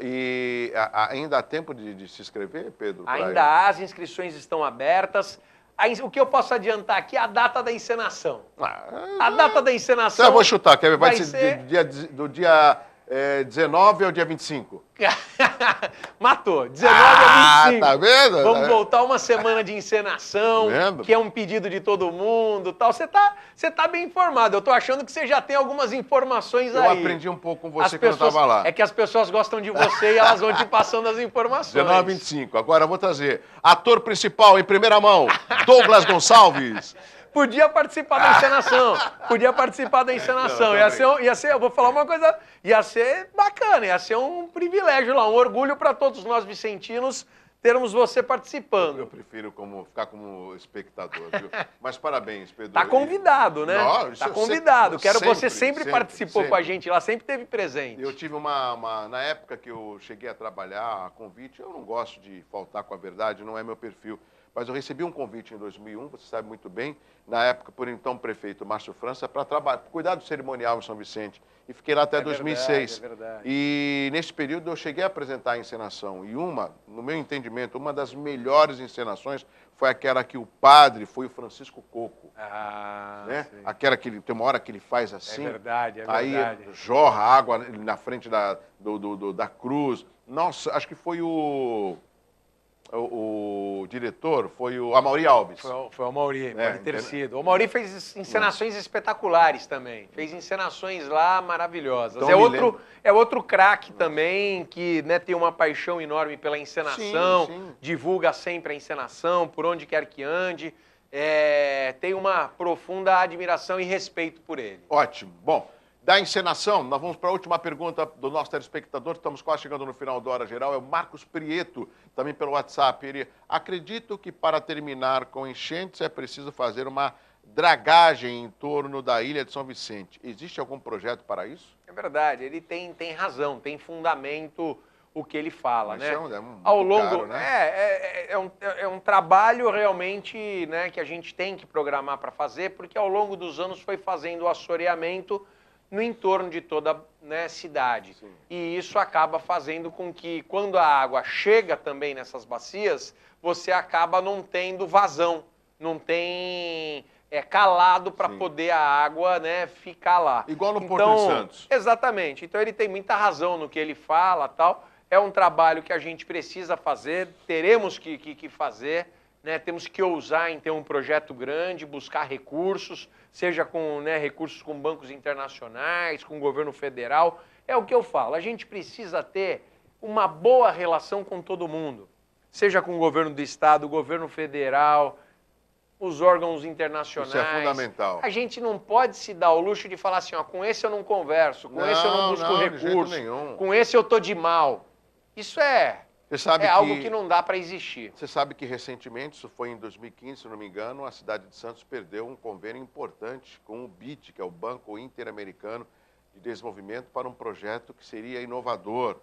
ainda há tempo de se inscrever, Pedro? Ainda há, as inscrições estão abertas. O que eu posso adiantar aqui é a data da encenação. A data da encenação... Eu vou chutar, que vai ser ser... do dia 19 ao dia 25. Matou. 19 a 25. Tá vendo? Vamos voltar uma semana de encenação, Vendo? que é um pedido de todo mundo, tal. Você tá bem informado. Eu tô achando que você já tem algumas informações aí. Eu aprendi um pouco com você quando eu estava lá. É que as pessoas gostam de você e elas vão te passando as informações. 19 a 25. Agora eu vou trazer ator principal em primeira mão, Douglas Gonçalves. Podia participar da encenação. Podia participar da encenação. Ia ser, eu vou falar uma coisa, ia ser bacana, ia ser um privilégio lá, um orgulho para todos nós vicentinos termos você participando. Eu prefiro ficar como espectador, viu? Mas parabéns, Pedro. Tá convidado, né? Não, tá convidado. Você sempre sempre participou com a gente lá, sempre teve presente. Eu tive na época que eu cheguei a trabalhar a convite, eu não gosto de faltar com a verdade, não é meu perfil. Mas eu recebi um convite em 2001, você sabe muito bem, na época, por então prefeito Márcio França, para cuidar do cerimonial em São Vicente. E fiquei lá até 2006. Verdade. E nesse período eu cheguei a apresentar a encenação. E no meu entendimento, uma das melhores encenações foi aquela que o padre foi o Francisco Coco. Né? Aquela que tem uma hora que ele faz assim. É verdade. Aí jorra água na frente da cruz. Nossa, acho que foi o diretor foi o Amaury Alves. Foi o Amaury, pode ter sido. O Amaury fez encenações espetaculares também. Fez encenações lá maravilhosas. Então, é outro craque também, que, né, tem uma paixão enorme pela encenação, sim. divulga sempre a encenação, por onde quer que ande. Tem uma profunda admiração e respeito por ele. Ótimo. Bom, da encenação, nós vamos para a última pergunta do nosso telespectador, estamos quase chegando no final da Hora Geral, é o Marcos Prieto, também pelo WhatsApp. Ele: acredito que para terminar com enchentes é preciso fazer uma dragagem em torno da ilha de São Vicente. Existe algum projeto para isso? É verdade, ele tem razão, tem fundamento o que ele fala, né? Ao longo, né? É um trabalho realmente, né, que a gente tem que programar para fazer, porque ao longo dos anos foi fazendo o assoreamento no entorno de toda, né, cidade. Sim. E isso acaba fazendo com que, quando a água chega também nessas bacias, você acaba não tendo vazão, não tem calado para Sim. poder a água, né, ficar lá. Igual no Porto de Santos. Exatamente. Então ele tem muita razão no que ele fala, tal. É um trabalho que a gente precisa fazer, teremos que fazer, né? Temos que ousar em ter um projeto grande, buscar recursos, seja com, né, recursos com bancos internacionais, com o governo federal. É o que eu falo, a gente precisa ter uma boa relação com todo mundo, seja com o governo do estado, o governo federal, os órgãos internacionais. Isso é fundamental. A gente não pode se dar o luxo de falar assim, ó, com esse eu não converso, com esse eu não busco recurso, com esse eu tô de mal. Isso é algo que não dá para existir. Você sabe que recentemente, isso foi em 2015, se não me engano, a cidade de Santos perdeu um convênio importante com o BID, que é o Banco Interamericano de Desenvolvimento, para um projeto que seria inovador,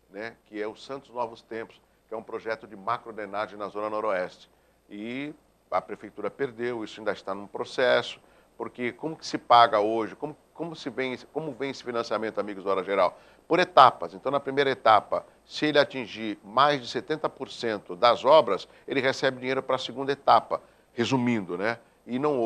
né? Que é o Santos Novos Tempos, que é um projeto de macrodrenagem na Zona Noroeste. E a prefeitura perdeu, isso ainda está num processo, porque como que se paga hoje, como vem esse financiamento, amigos do Hora Geral? Por etapas. Então, na primeira etapa, se ele atingir mais de 70% das obras, ele recebe dinheiro para a segunda etapa, resumindo, né? E não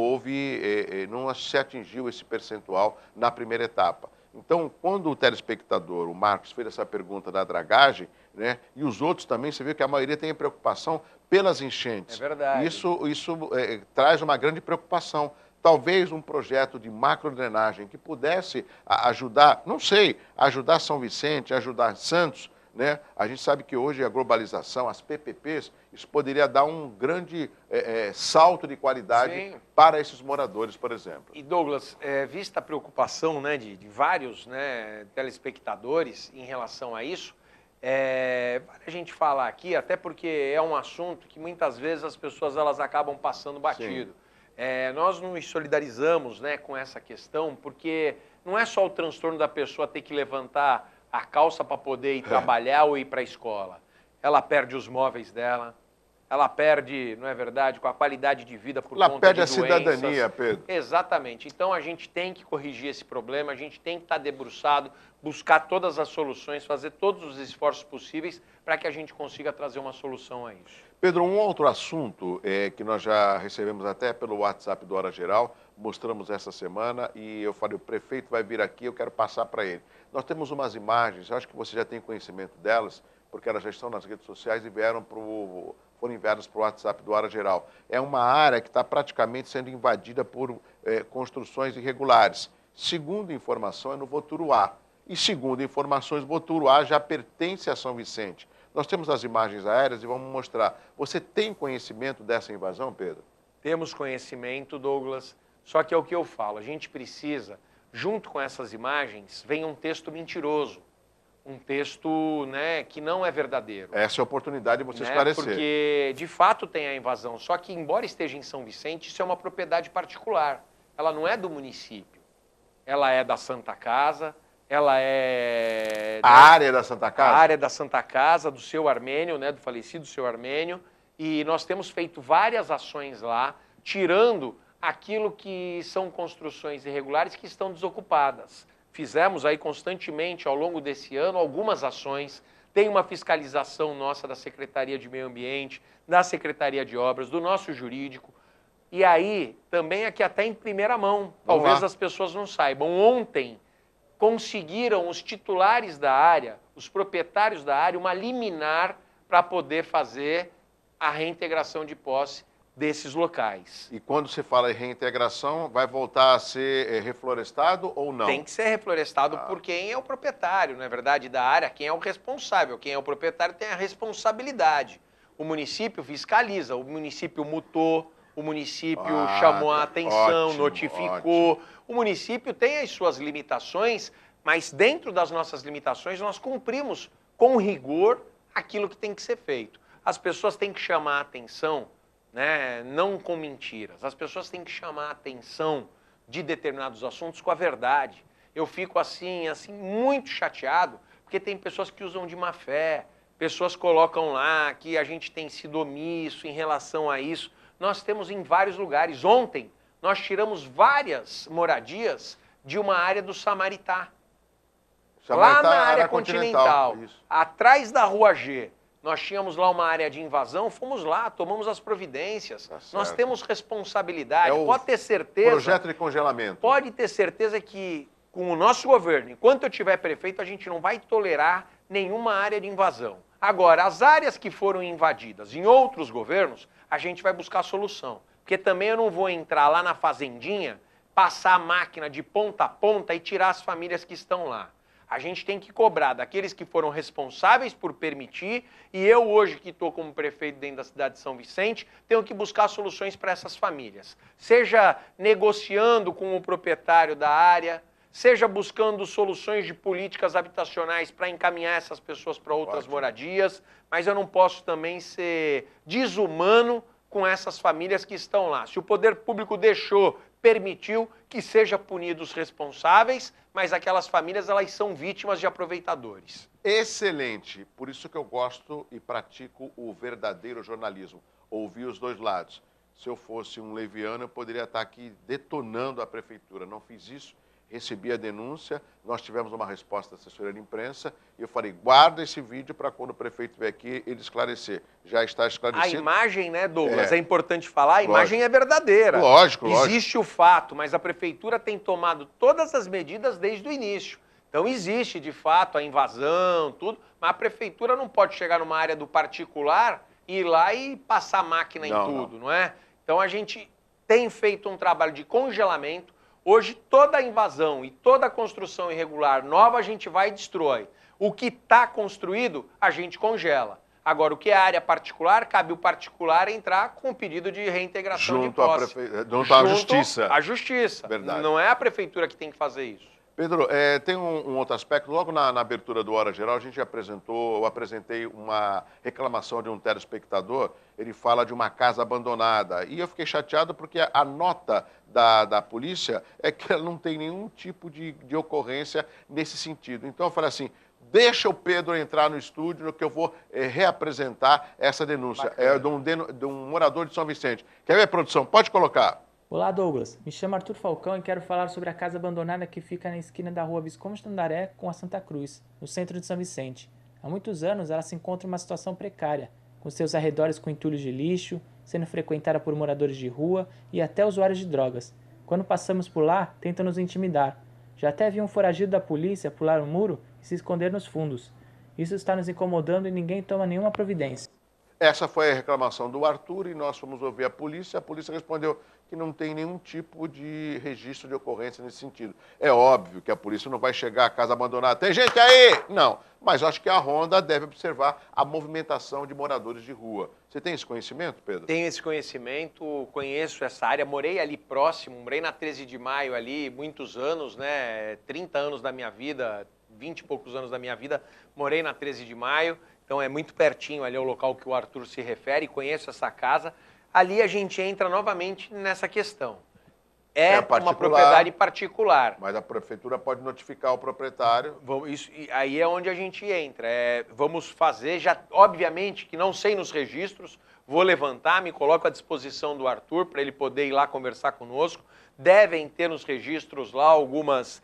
não se atingiu esse percentual na primeira etapa. Então, quando o telespectador, o Marcos, fez essa pergunta da dragagem, né, e os outros também, você viu que a maioria tem preocupação pelas enchentes. É verdade. Isso traz uma grande preocupação. Talvez um projeto de macrodrenagem que pudesse ajudar, não sei, ajudar São Vicente, ajudar Santos, né? A gente sabe que hoje a globalização, as PPPs, isso poderia dar um grande salto de qualidade Sim. para esses moradores, por exemplo. E Douglas, vista a preocupação, né, de vários, né, telespectadores em relação a isso, vale a gente falar aqui, até porque é um assunto que muitas vezes as pessoas elas acabam passando batido. Nós nos solidarizamos, né, com essa questão, porque não é só o transtorno da pessoa ter que levantar a calça para poder ir trabalhar ou ir para a escola. Ela perde os móveis dela, ela perde, não é verdade, com a qualidade de vida por conta de doenças. Ela perde a cidadania, Pedro. Exatamente. Então a gente tem que corrigir esse problema, a gente tem que estar debruçado, buscar todas as soluções, fazer todos os esforços possíveis para que a gente consiga trazer uma solução a isso. Pedro, um outro assunto que nós já recebemos até pelo WhatsApp do Hora Geral, mostramos essa semana e eu falei, o prefeito vai vir aqui, eu quero passar para ele. Nós temos umas imagens, eu acho que você já tem conhecimento delas, porque elas já estão nas redes sociais e foram enviadas para o WhatsApp do Hora Geral. É uma área que está praticamente sendo invadida por construções irregulares. Segundo informação, é no Voturuá. E segundo informações, Voturuá já pertence a São Vicente. Nós temos as imagens aéreas e vamos mostrar. Você tem conhecimento dessa invasão, Pedro? Temos conhecimento, Douglas, só que é o que eu falo, a gente precisa, junto com essas imagens, vem um texto mentiroso, um texto, né, que não é verdadeiro. Essa é a oportunidade de você esclarecer. Porque, de fato, tem a invasão, só que, embora esteja em São Vicente, isso é uma propriedade particular. Ela não é do município, ela é da Santa Casa, ela é... A área da Santa Casa? A área da Santa Casa, do seu Armênio, né, do falecido seu Armênio, e nós temos feito várias ações lá, tirando aquilo que são construções irregulares que estão desocupadas. Fizemos aí constantemente, ao longo desse ano, algumas ações. Tem uma fiscalização nossa da Secretaria de Meio Ambiente, da Secretaria de Obras, do nosso jurídico. E aí, também aqui até em primeira mão, talvez as pessoas não saibam. Ontem, conseguiram os titulares da área, os proprietários da área, uma liminar para poder fazer a reintegração de posse desses locais. E quando se fala em reintegração, vai voltar a ser reflorestado ou não? Tem que ser reflorestado por quem é o proprietário, não é verdade, da área, quem é o responsável, quem é o proprietário tem a responsabilidade. O município fiscaliza, o município multou, o município chamou a atenção, ótimo, notificou. Ótimo. O município tem as suas limitações, mas dentro das nossas limitações nós cumprimos com rigor aquilo que tem que ser feito. As pessoas têm que chamar a atenção, né, não com mentiras. As pessoas têm que chamar a atenção de determinados assuntos com a verdade. Eu fico assim muito chateado, porque tem pessoas que usam de má fé, pessoas colocam lá que a gente tem sido omisso em relação a isso. Nós temos em vários lugares. Ontem, nós tiramos várias moradias de uma área do Samaritá. Lá na área continental, atrás da Rua G. Nós tínhamos lá uma área de invasão, fomos lá, tomamos as providências. Tá Nós certo. temos responsabilidade. É o Pode ter certeza. projeto de congelamento. Pode ter certeza que com o nosso governo, enquanto eu tiver prefeito, a gente não vai tolerar nenhuma área de invasão. Agora, as áreas que foram invadidas em outros governos, a gente vai buscar solução. Porque também eu não vou entrar lá na fazendinha, passar a máquina de ponta a ponta e tirar as famílias que estão lá. A gente tem que cobrar daqueles que foram responsáveis por permitir, e eu hoje que estou como prefeito dentro da cidade de São Vicente, tenho que buscar soluções para essas famílias. Seja negociando com o proprietário da área, seja buscando soluções de políticas habitacionais para encaminhar essas pessoas para outras moradias, mas eu não posso também ser desumano com essas famílias que estão lá. Se o poder público deixou, permitiu, que seja punido os responsáveis, mas aquelas famílias, elas são vítimas de aproveitadores. Excelente. Por isso que eu gosto e pratico o verdadeiro jornalismo. Ouvir os dois lados. Se eu fosse um leviano, eu poderia estar aqui detonando a prefeitura. Não fiz isso. Recebi a denúncia, nós tivemos uma resposta da assessoria de imprensa e eu falei, guarda esse vídeo para quando o prefeito vier aqui ele esclarecer. Já está esclarecido. A imagem, né, Douglas, é importante falar, a imagem Lógico. é verdadeira. Lógico. Existe o fato, mas a prefeitura tem tomado todas as medidas desde o início. Então existe, de fato, a invasão, tudo, mas a prefeitura não pode chegar numa área do particular, ir lá e passar máquina em tudo, não é? Então a gente tem feito um trabalho de congelamento. Hoje, toda a invasão e toda a construção irregular nova a gente vai e destrói. O que está construído, a gente congela. Agora, o que é área particular, cabe o particular entrar com o pedido de reintegração de posse. Junto à Justiça. À Justiça. Verdade. Não é a prefeitura que tem que fazer isso. Pedro, tem um outro aspecto. Logo na abertura do Hora Geral, eu apresentei uma reclamação de um telespectador. Ele fala de uma casa abandonada. E eu fiquei chateado porque a nota da polícia é que ela não tem nenhum tipo de ocorrência nesse sentido. Então eu falei assim, deixa o Pedro entrar no estúdio que eu vou reapresentar essa denúncia. Bacana. É de um morador de São Vicente. Quer ver, produção? Pode colocar. Olá, Douglas. Me chamo Arthur Falcão e quero falar sobre a casa abandonada que fica na esquina da rua Visconde Tandaré com a Santa Cruz, no centro de São Vicente. Há muitos anos ela se encontra em uma situação precária, com seus arredores com entulhos de lixo, sendo frequentada por moradores de rua e até usuários de drogas. Quando passamos por lá, tentam nos intimidar. Já até vi um foragido da polícia pular o muro e se esconder nos fundos. Isso está nos incomodando e ninguém toma nenhuma providência. Essa foi a reclamação do Arthur e nós fomos ouvir a polícia respondeu que não tem nenhum tipo de registro de ocorrência nesse sentido. É óbvio que a polícia não vai chegar à casa abandonada. Tem gente aí? Não. Mas acho que a Ronda deve observar a movimentação de moradores de rua. Você tem esse conhecimento, Pedro? Tenho esse conhecimento, conheço essa área, morei ali próximo, morei na 13 de Maio ali muitos anos, né? 30 anos da minha vida, 20 e poucos anos da minha vida, morei na 13 de Maio. Então é muito pertinho ali o local que o Arthur se refere, conheço essa casa. Ali a gente entra novamente nessa questão. É uma propriedade particular. Mas a prefeitura pode notificar o proprietário. Aí é onde a gente entra. Vamos fazer, já obviamente que não sei nos registros, vou levantar, me coloco à disposição do Arthur para ele poder ir lá conversar conosco. Devem ter nos registros lá algumas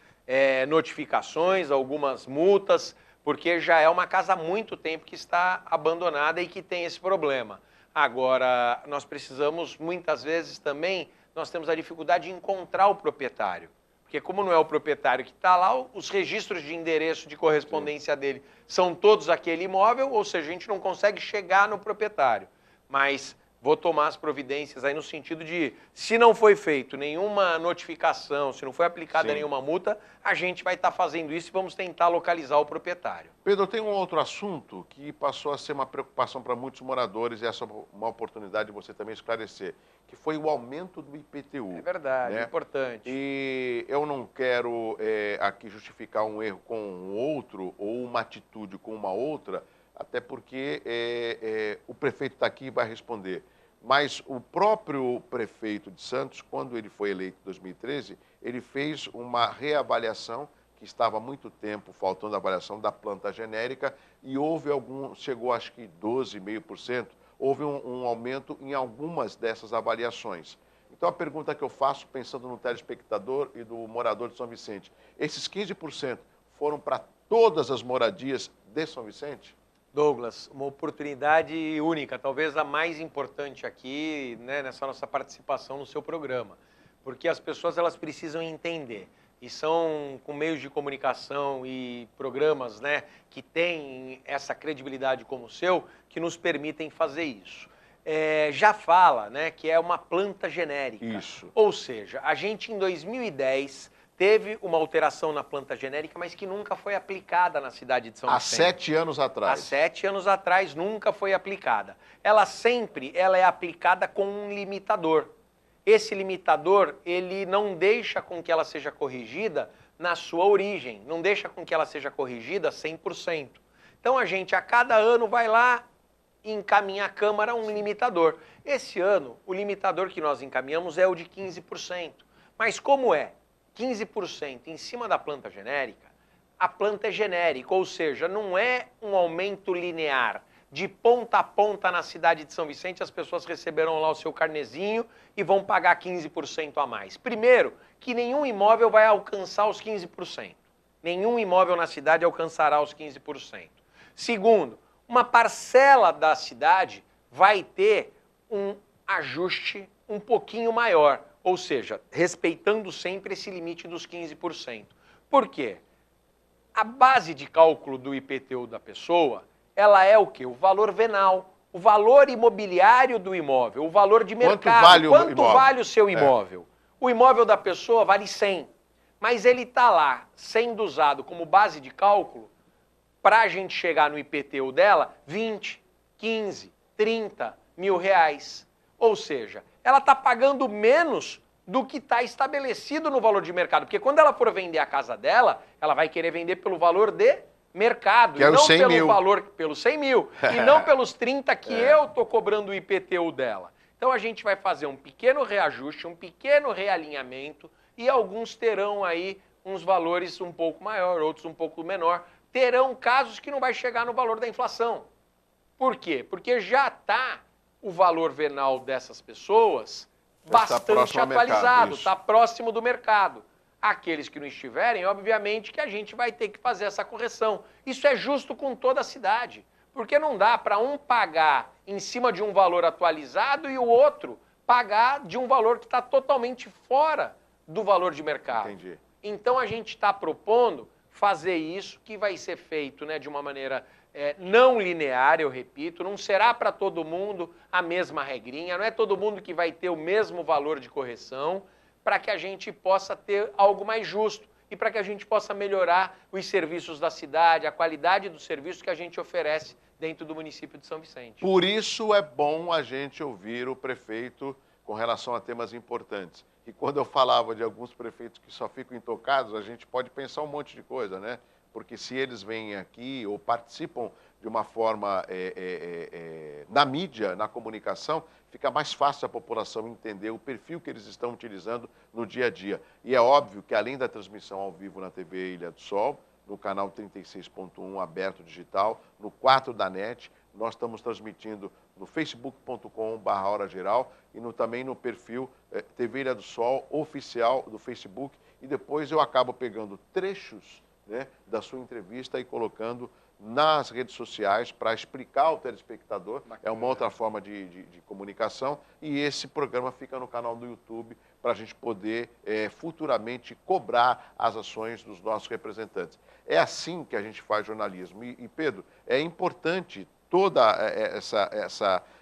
notificações, algumas multas, porque já é uma casa há muito tempo que está abandonada e que tem esse problema. Agora, nós precisamos, muitas vezes também, nós temos a dificuldade de encontrar o proprietário. Porque como não é o proprietário que está lá, os registros de endereço de correspondência dele são todos aquele imóvel, ou seja, a gente não consegue chegar no proprietário. Mas vou tomar as providências aí no sentido de, se não foi feito nenhuma notificação, se não foi aplicada nenhuma multa, a gente vai estar fazendo isso e vamos tentar localizar o proprietário. Pedro, tem um outro assunto que passou a ser uma preocupação para muitos moradores e essa é uma oportunidade de você também esclarecer, que foi o aumento do IPTU. É verdade, né? É importante. E eu não quero aqui justificar um erro com um outro ou uma atitude com uma outra, até porque o prefeito está aqui e vai responder. Mas o próprio prefeito de Santos, quando ele foi eleito em 2013, ele fez uma reavaliação, que estava há muito tempo faltando a avaliação da planta genérica, e chegou acho que 12,5%, houve um aumento em algumas dessas avaliações. Então a pergunta que eu faço, pensando no telespectador e do morador de São Vicente, esses 15% foram para todas as moradias de São Vicente? Douglas, uma oportunidade única, talvez a mais importante aqui, né, nessa nossa participação no seu programa, porque as pessoas elas precisam entender, e são com meios de comunicação e programas, né, que têm essa credibilidade como o seu, que nos permitem fazer isso. Já fala, né, que é uma planta genérica. Isso. Ou seja, a gente em 2010 teve uma alteração na planta genérica, mas que nunca foi aplicada na cidade de São Vicente. Há 7 anos atrás. Há 7 anos atrás nunca foi aplicada. Ela é aplicada com um limitador. Esse limitador, ele não deixa com que ela seja corrigida na sua origem, não deixa com que ela seja corrigida 100%. Então a gente a cada ano vai lá e encaminha à Câmara um limitador. Esse ano, o limitador que nós encaminhamos é o de 15%. Mas como é 15% em cima da planta genérica, a planta é genérica, ou seja, não é um aumento linear. De ponta a ponta na cidade de São Vicente, as pessoas receberão lá o seu carnezinho e vão pagar 15% a mais. Primeiro, que nenhum imóvel vai alcançar os 15%. Nenhum imóvel na cidade alcançará os 15%. Segundo, uma parcela da cidade vai ter um ajuste um pouquinho maior, ou seja, respeitando sempre esse limite dos 15%. Por quê? A base de cálculo do IPTU da pessoa, ela é o quê? O valor venal, o valor imobiliário do imóvel, o valor de mercado. Quanto vale o seu imóvel? O imóvel da pessoa vale 100, mas ele está lá sendo usado como base de cálculo para a gente chegar no IPTU dela 20, 15, 30 mil reais. Ou seja, ela está pagando menos do que está estabelecido no valor de mercado. Porque quando ela for vender a casa dela, ela vai querer vender pelo valor de mercado. Que é e não pelo 100 mil. pelos 100 mil. E não pelos 30 que eu estou cobrando o IPTU dela. Então a gente vai fazer um pequeno reajuste, um pequeno realinhamento, e alguns terão aí uns valores um pouco maior, outros um pouco menor. Terão casos que não vai chegar no valor da inflação. Por quê? Porque já está o valor venal dessas pessoas bastante atualizado, está próximo do mercado. Aqueles que não estiverem, obviamente que a gente vai ter que fazer essa correção. Isso é justo com toda a cidade, porque não dá para um pagar em cima de um valor atualizado e o outro pagar de um valor que está totalmente fora do valor de mercado. Entendi. Então a gente está propondo fazer isso, que vai ser feito, né, de uma maneira não linear, eu repito, não será para todo mundo a mesma regrinha, não é todo mundo que vai ter o mesmo valor de correção, para que a gente possa ter algo mais justo e para que a gente possa melhorar os serviços da cidade, a qualidade do serviço que a gente oferece dentro do município de São Vicente. Por isso é bom a gente ouvir o prefeito com relação a temas importantes. E quando eu falava de alguns prefeitos que só ficam intocados, a gente pode pensar um monte de coisa, né? Porque se eles vêm aqui ou participam de uma forma na mídia, na comunicação, fica mais fácil a população entender o perfil que eles estão utilizando no dia a dia. E é óbvio que além da transmissão ao vivo na TV Ilha do Sol, no canal 36.1 aberto digital, no 4 da NET, nós estamos transmitindo no facebook.com/Hora Geral e também no perfil TV Ilha do Sol oficial do Facebook. E depois eu acabo pegando trechos, né, da sua entrevista e colocando nas redes sociais para explicar ao telespectador. Bacana. É uma outra forma de comunicação. E esse programa fica no canal do YouTube para a gente poder futuramente cobrar as ações dos nossos representantes. É assim que a gente faz jornalismo. E Pedro, é importante toda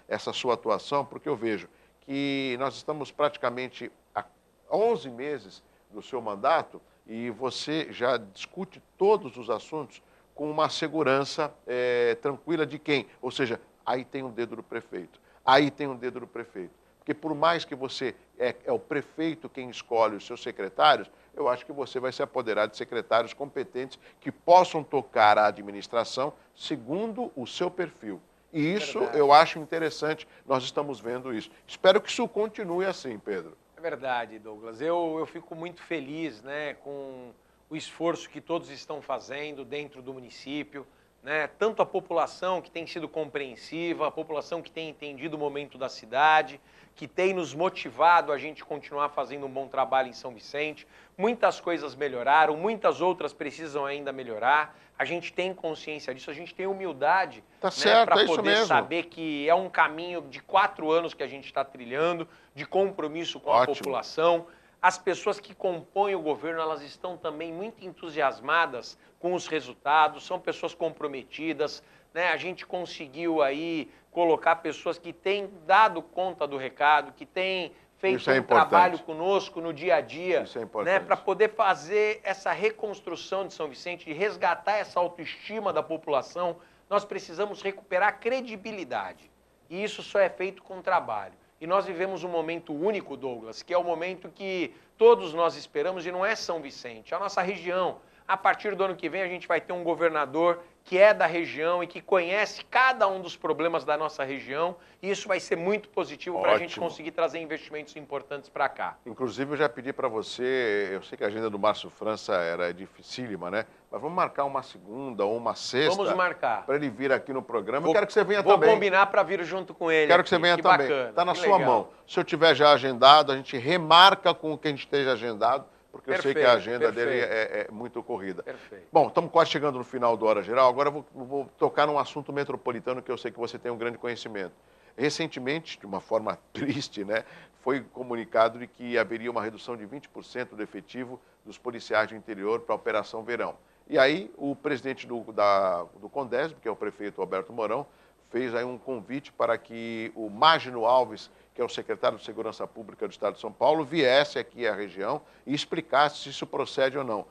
essa sua atuação, porque eu vejo que nós estamos praticamente há 11 meses do seu mandato e você já discute todos os assuntos com uma segurança tranquila de quem? Ou seja, aí tem um dedo do prefeito, aí tem um dedo do prefeito. Porque por mais que você é o prefeito quem escolhe os seus secretários, eu acho que você vai se apoderar de secretários competentes que possam tocar a administração segundo o seu perfil. E isso eu acho interessante, nós estamos vendo isso. Espero que isso continue assim, Pedro. É verdade, Douglas. Eu fico muito feliz, né, com o esforço que todos estão fazendo dentro do município, né, tanto a população que tem sido compreensiva, a população que tem entendido o momento da cidade, que tem nos motivado a gente continuar fazendo um bom trabalho em São Vicente. Muitas coisas melhoraram, muitas outras precisam ainda melhorar. A gente tem consciência disso, a gente tem humildade, Tá né, certo, para é isso poder mesmo. saber que é um caminho de 4 anos que a gente está trilhando, de compromisso com Ótimo. a população. As pessoas que compõem o governo, elas estão também muito entusiasmadas com os resultados, são pessoas comprometidas, né? A gente conseguiu aí colocar pessoas que têm dado conta do recado, que têm feito Isso é um importante. trabalho conosco no dia a dia, Isso é né? importante. Para poder fazer essa reconstrução de São Vicente, de resgatar essa autoestima da população. Nós precisamos recuperar a credibilidade. E isso só é feito com trabalho. E nós vivemos um momento único, Douglas, que é o momento que todos nós esperamos, e não é São Vicente, é a nossa região. A partir do ano que vem a gente vai ter um governador que é da região e que conhece cada um dos problemas da nossa região, e isso vai ser muito positivo para a gente Ótimo. conseguir trazer investimentos importantes para cá. Inclusive, eu já pedi para você, eu sei que a agenda do Márcio França era dificílima, né? Mas vamos marcar uma segunda ou uma sexta. Vamos marcar. Para ele vir aqui no programa. Vou- Eu quero que você venha Vou também. combinar para vir junto com ele. Quero que você aqui. venha Que também. bacana, Está na que sua legal. mão. Se eu tiver já agendado, a gente remarca com o que a gente esteja agendado, porque eu sei que a Perfeito, agenda dele perfeito. é muito corrida. Perfeito. Bom, estamos quase chegando no final do Hora Geral. Agora eu vou tocar num assunto metropolitano que eu sei que você tem um grande conhecimento. Recentemente, de uma forma triste, né, foi comunicado de que haveria uma redução de 20% do efetivo dos policiais do interior para a Operação Verão. E aí o presidente do Condesb, que é o prefeito Alberto Mourão, fez aí um convite para que o Magno Alves, que é o secretário de Segurança Pública do Estado de São Paulo, viesse aqui à região e explicasse se isso procede ou não.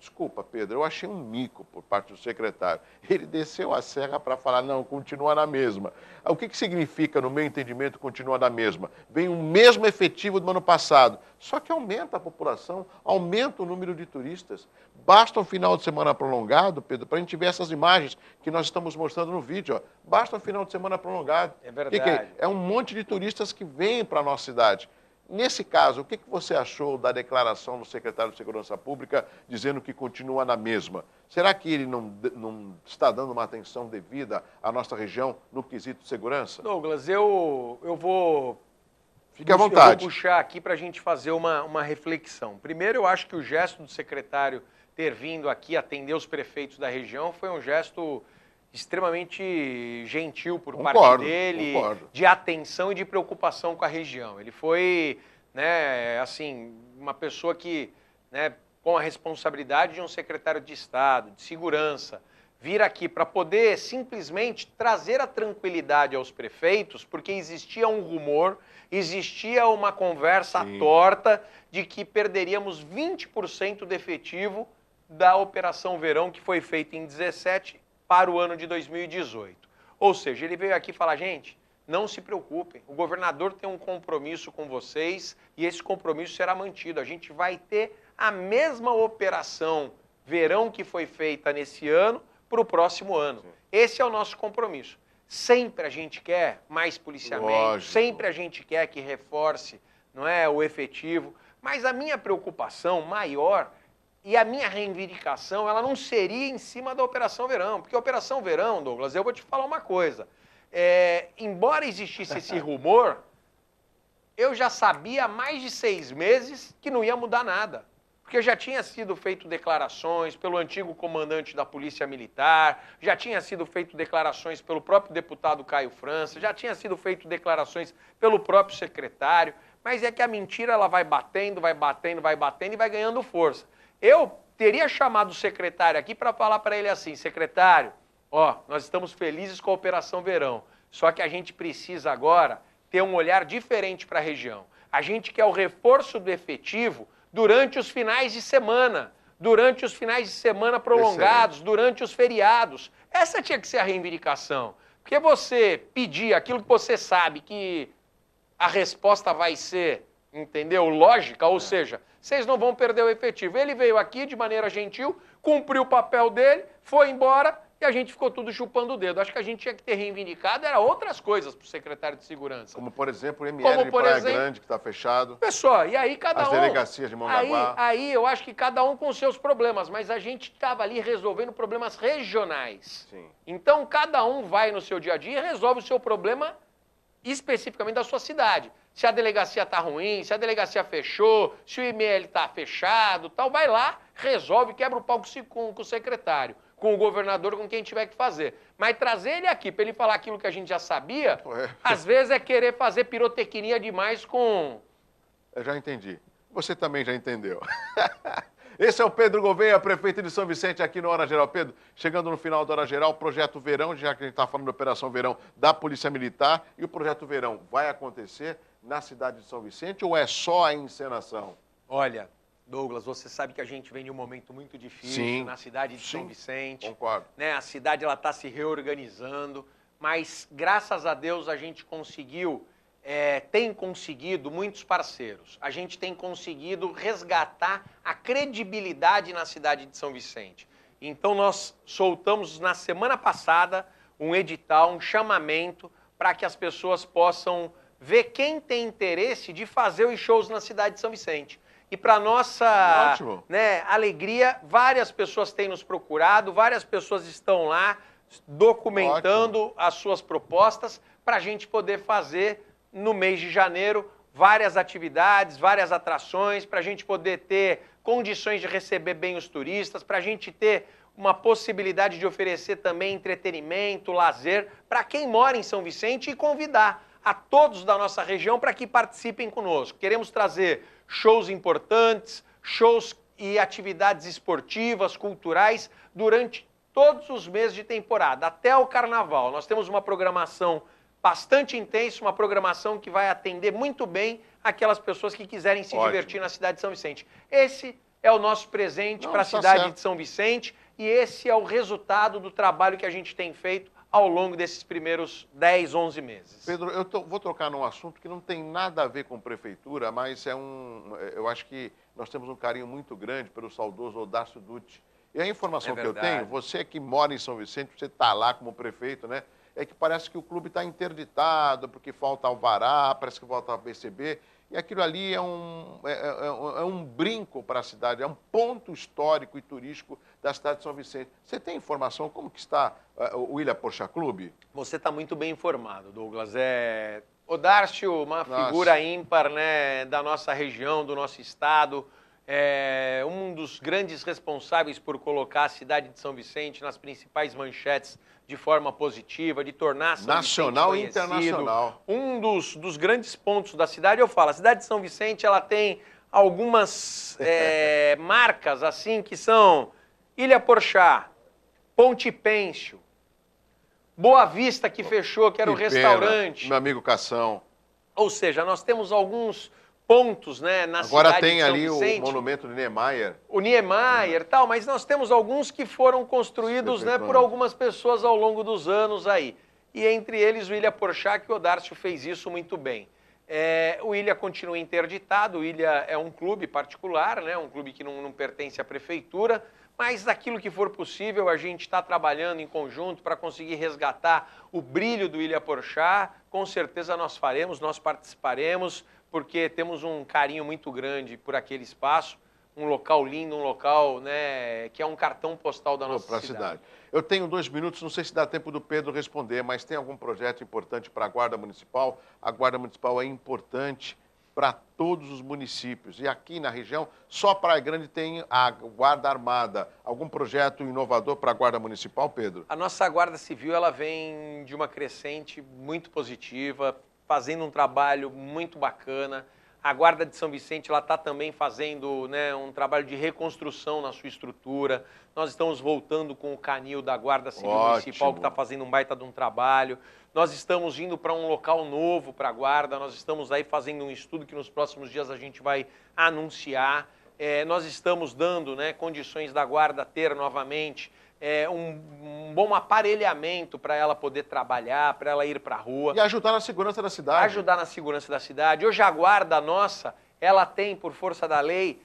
Desculpa, Pedro, eu achei um mico por parte do secretário. Ele desceu a serra para falar, não, continua na mesma. O que significa, no meu entendimento, continua na mesma? Vem o mesmo efetivo do ano passado, só que aumenta a população, aumenta o número de turistas. Basta um final de semana prolongado, Pedro, para a gente ver essas imagens que nós estamos mostrando no vídeo. Ó. Basta um final de semana prolongado. É verdade. É um monte de turistas que vêm para a nossa cidade. Nesse caso, o que você achou da declaração do secretário de Segurança Pública dizendo que continua na mesma? Será que ele não está dando uma atenção devida à nossa região no quesito de segurança? Douglas, eu vou... Fique à vontade. Eu vou puxar aqui para a gente fazer uma reflexão. Primeiro, eu acho que o gesto do secretário ter vindo aqui atender os prefeitos da região foi um gesto extremamente gentil por parte dele, de atenção e de preocupação com a região. Ele foi, né, assim, uma pessoa que, né, com a responsabilidade de um secretário de Estado, de segurança, vir aqui para poder simplesmente trazer a tranquilidade aos prefeitos, porque existia um rumor, existia uma conversa torta de que perderíamos 20% do efetivo da Operação Verão, que foi feita em 2017 para o ano de 2018. Ou seja, ele veio aqui falar, gente, não se preocupem, o governador tem um compromisso com vocês e esse compromisso será mantido. A gente vai ter a mesma Operação Verão que foi feita nesse ano para o próximo ano. Esse é o nosso compromisso. Sempre a gente quer mais policiamento, Lógico. sempre a gente quer que reforce, não é, o efetivo, mas a minha preocupação maior e a minha reivindicação, ela não seria em cima da Operação Verão, porque a Operação Verão, Douglas, eu vou te falar uma coisa, embora existisse esse rumor, eu já sabia há mais de 6 meses que não ia mudar nada. Porque já tinha sido feito declarações pelo antigo comandante da Polícia Militar, já tinha sido feito declarações pelo próprio deputado Caio França, já tinha sido feito declarações pelo próprio secretário, mas é que a mentira ela vai batendo, vai batendo, vai batendo e vai ganhando força. Eu teria chamado o secretário aqui para falar para ele assim, secretário, ó, nós estamos felizes com a Operação Verão, só que a gente precisa agora ter um olhar diferente para a região. A gente quer o reforço do efetivo durante os finais de semana, prolongados, Excelente. durante os feriados. Essa tinha que ser a reivindicação. Porque você pedir aquilo que você sabe que a resposta vai ser, entendeu, lógica, ou seja, vocês não vão perder o efetivo. Ele veio aqui de maneira gentil, cumpriu o papel dele, foi embora e a gente ficou tudo chupando o dedo. Acho que a gente tinha que ter reivindicado era outras coisas para o secretário de Segurança. Como, por exemplo, o ML de Praia Grande, que está fechado. Pessoal, e aí cada As um... delegacias de Mongaguá. Aí eu acho que cada um com os seus problemas, mas a gente estava ali resolvendo problemas regionais. Sim. Então, cada um vai no seu dia a dia e resolve o seu problema especificamente da sua cidade. Se a delegacia está ruim, se a delegacia fechou, se o IML está fechado, tal, vai lá, resolve, quebra o pau com o secretário, com o governador, com quem tiver que fazer. Mas trazer ele aqui para ele falar aquilo que a gente já sabia, às vezes é querer fazer pirotecnia demais com... Eu já entendi. Você também já entendeu. Esse é o Pedro Gouveia, prefeito de São Vicente, aqui no Hora Geral. Pedro, chegando no final da Hora Geral, o Projeto Verão, já que a gente está falando da Operação Verão da Polícia Militar, e o Projeto Verão vai acontecer na cidade de São Vicente ou é só a encenação? Olha, Douglas, você sabe que a gente vem de um momento muito difícil. Sim, na cidade de São Vicente. Concordo. Né? A cidade está se reorganizando, mas graças a Deus a gente conseguiu, tem conseguido muitos parceiros. A gente tem conseguido resgatar a credibilidade na cidade de São Vicente. Então nós soltamos na semana passada um edital, um chamamento para que as pessoas possam ver quem tem interesse de fazer os shows na cidade de São Vicente. E para nossa alegria, várias pessoas têm nos procurado, várias pessoas estão lá documentando as suas propostas para a gente poder fazer no mês de janeiro várias atividades, várias atrações, para a gente poder ter condições de receber bem os turistas, para a gente ter uma possibilidade de oferecer também entretenimento, lazer para quem mora em São Vicente e convidar a todos da nossa região para que participem conosco. Queremos trazer shows importantes, shows e atividades esportivas, culturais, durante todos os meses de temporada, até o Carnaval. Nós temos uma programação bastante intensa, uma programação que vai atender muito bem aquelas pessoas que quiserem se divertir na cidade de São Vicente. Esse é o nosso presente para a cidade de São Vicente e esse é o resultado do trabalho que a gente tem feito ao longo desses primeiros 10, 11 meses. Pedro, eu vou trocar num assunto que não tem nada a ver com prefeitura, mas eu acho que nós temos um carinho muito grande pelo saudoso Odácio Dutti. E a informação que eu tenho, você que mora em São Vicente, você está lá como prefeito, né? É que parece que o clube está interditado, porque falta alvará, parece que falta BCB, e aquilo ali é um brinco para a cidade, é um ponto histórico e turístico da cidade de São Vicente. Você tem informação como que está o Ilha Porchá Clube? Você está muito bem informado, Douglas. O Dárcio, uma figura ímpar, né, da nossa região, do nosso estado, um dos grandes responsáveis por colocar a cidade de São Vicente nas principais manchetes de forma positiva, de tornar São nacional Vicente e internacional. Um dos grandes pontos da cidade, eu falo, a cidade de São Vicente ela tem algumas marcas assim que são Ilha Porchá, Ponte Pêncio, Boa Vista que fechou, que era o restaurante. Meu amigo Cação. Ou seja, nós temos alguns pontos, né, na Agora cidade de São tem ali Vicente. o monumento de Niemeyer. O Niemeyer, tal, mas nós temos alguns que foram construídos, né, por algumas pessoas ao longo dos anos aí. E entre eles o Ilha Porchá, que o Odácio fez isso muito bem. O Ilha continua interditado, o Ilha é um clube particular, né, um clube que não pertence à prefeitura, mas daquilo que for possível a gente está trabalhando em conjunto para conseguir resgatar o brilho do Ilha Porchá. Com certeza nós faremos, nós participaremos, porque temos um carinho muito grande por aquele espaço, um local lindo, um local, né, que é um cartão postal da nossa cidade. Eu tenho 2 minutos, não sei se dá tempo do Pedro responder, mas tem algum projeto importante para a Guarda Municipal? A Guarda Municipal é importante para todos os municípios. E aqui na região, só Praia Grande tem a Guarda Armada. Algum projeto inovador para a Guarda Municipal, Pedro? A nossa Guarda Civil ela vem de uma crescente muito positiva, fazendo um trabalho muito bacana. A Guarda de São Vicente está também fazendo, né, um trabalho de reconstrução na sua estrutura. Nós estamos voltando com o canil da Guarda Civil Municipal, que está fazendo um baita de um trabalho. Nós estamos indo para um local novo para a Guarda, nós estamos aí fazendo um estudo que nos próximos dias a gente vai anunciar. Nós estamos dando, né, condições da Guarda ter novamente um bom aparelhamento para ela poder trabalhar, para ela ir para a rua. E ajudar na segurança da cidade. Ajudar na segurança da cidade. Hoje a Guarda nossa, ela tem, por força da lei,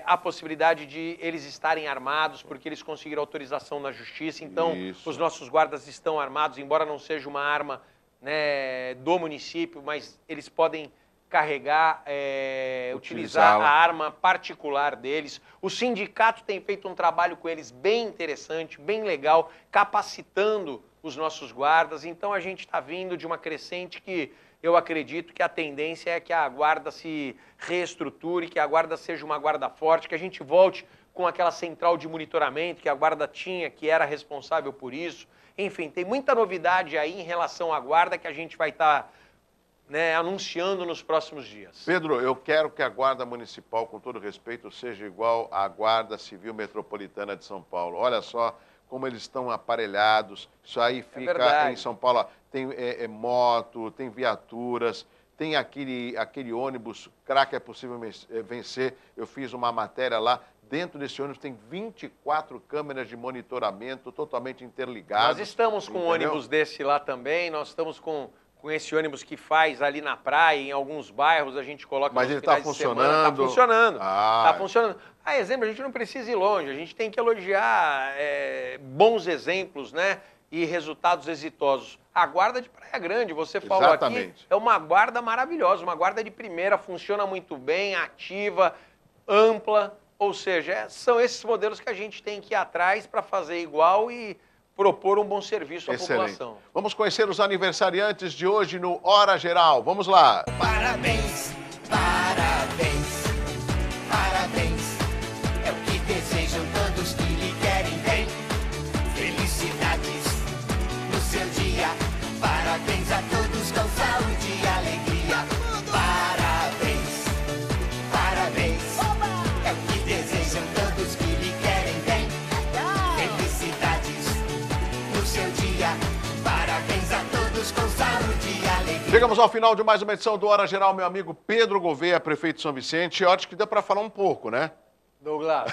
a possibilidade de eles estarem armados, porque eles conseguiram autorização na justiça. Então, os nossos guardas estão armados, embora não seja uma arma, né, do município, mas eles podem carregar, utilizar a arma particular deles. O sindicato tem feito um trabalho com eles bem interessante, bem legal, capacitando os nossos guardas. Então a gente está vindo de uma crescente que eu acredito que a tendência é que a guarda se reestruture, que a guarda seja uma guarda forte, que a gente volte com aquela central de monitoramento que a guarda tinha, que era responsável por isso. Enfim, tem muita novidade aí em relação à guarda que a gente vai estar anunciando nos próximos dias. Pedro, eu quero que a Guarda Municipal, com todo respeito, seja igual à Guarda Civil Metropolitana de São Paulo. Olha só como eles estão aparelhados. Isso aí fica em São Paulo. Ó, tem moto, tem viaturas, tem aquele ônibus, craque é possível vencer. Eu fiz uma matéria lá. Dentro desse ônibus tem 24 câmeras de monitoramento totalmente interligadas. Nós estamos com um ônibus desse lá também, nós estamos com esse ônibus que faz ali na praia, em alguns bairros, a gente coloca... Mas ele está funcionando? Está funcionando. Está funcionando. A exemplo, a gente não precisa ir longe, a gente tem que elogiar bons exemplos, né? E resultados exitosos. A guarda de Praia Grande, você falou aqui, é uma guarda maravilhosa, uma guarda de primeira, funciona muito bem, ativa, ampla, ou seja, são esses modelos que a gente tem que ir atrás para fazer igual e propor um bom serviço à população. Vamos conhecer os aniversariantes de hoje no Hora Geral. Vamos lá. Parabéns, parabéns, parabéns. É o que desejam todos que lhe querem bem. Felicidades no seu dia. Parabéns a todos com saúde e alegria. Parabéns, parabéns. É o que desejam todos que lhe querem bem. Felicidades no seu dia. Parabéns a todos com saúde e alegria. Chegamos ao final de mais uma edição do Hora Geral, meu amigo Pedro Gouveia, prefeito de São Vicente. Eu acho que deu para falar um pouco, né? Douglas,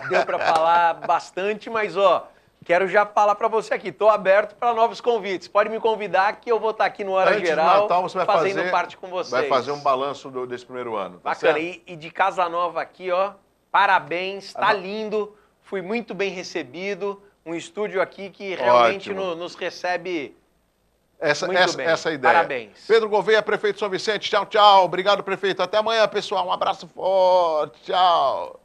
deu para falar bastante, mas quero já falar para você aqui, estou aberto para novos convites. Pode me convidar que eu vou estar aqui no Hora Geral, Natal, você vai fazendo parte com vocês. Vai fazer um balanço desse primeiro ano. Tá bacana, certo? E de Casa Nova aqui, parabéns, tá lindo, fui muito bem recebido, um estúdio aqui que realmente nos recebe muito bem. Essa é a ideia. Parabéns. Pedro Gouveia, prefeito de São Vicente, tchau, tchau. Obrigado, prefeito. Até amanhã, pessoal. Um abraço forte, tchau.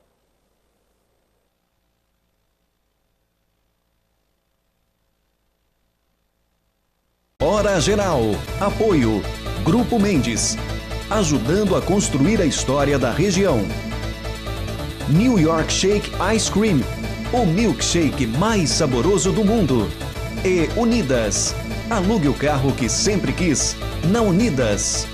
Hora Geral. Apoio. Grupo Mendes. Ajudando a construir a história da região. New York Shake Ice Cream. O milkshake mais saboroso do mundo. E Unidas. Alugue o carro que sempre quis. Na Unidas.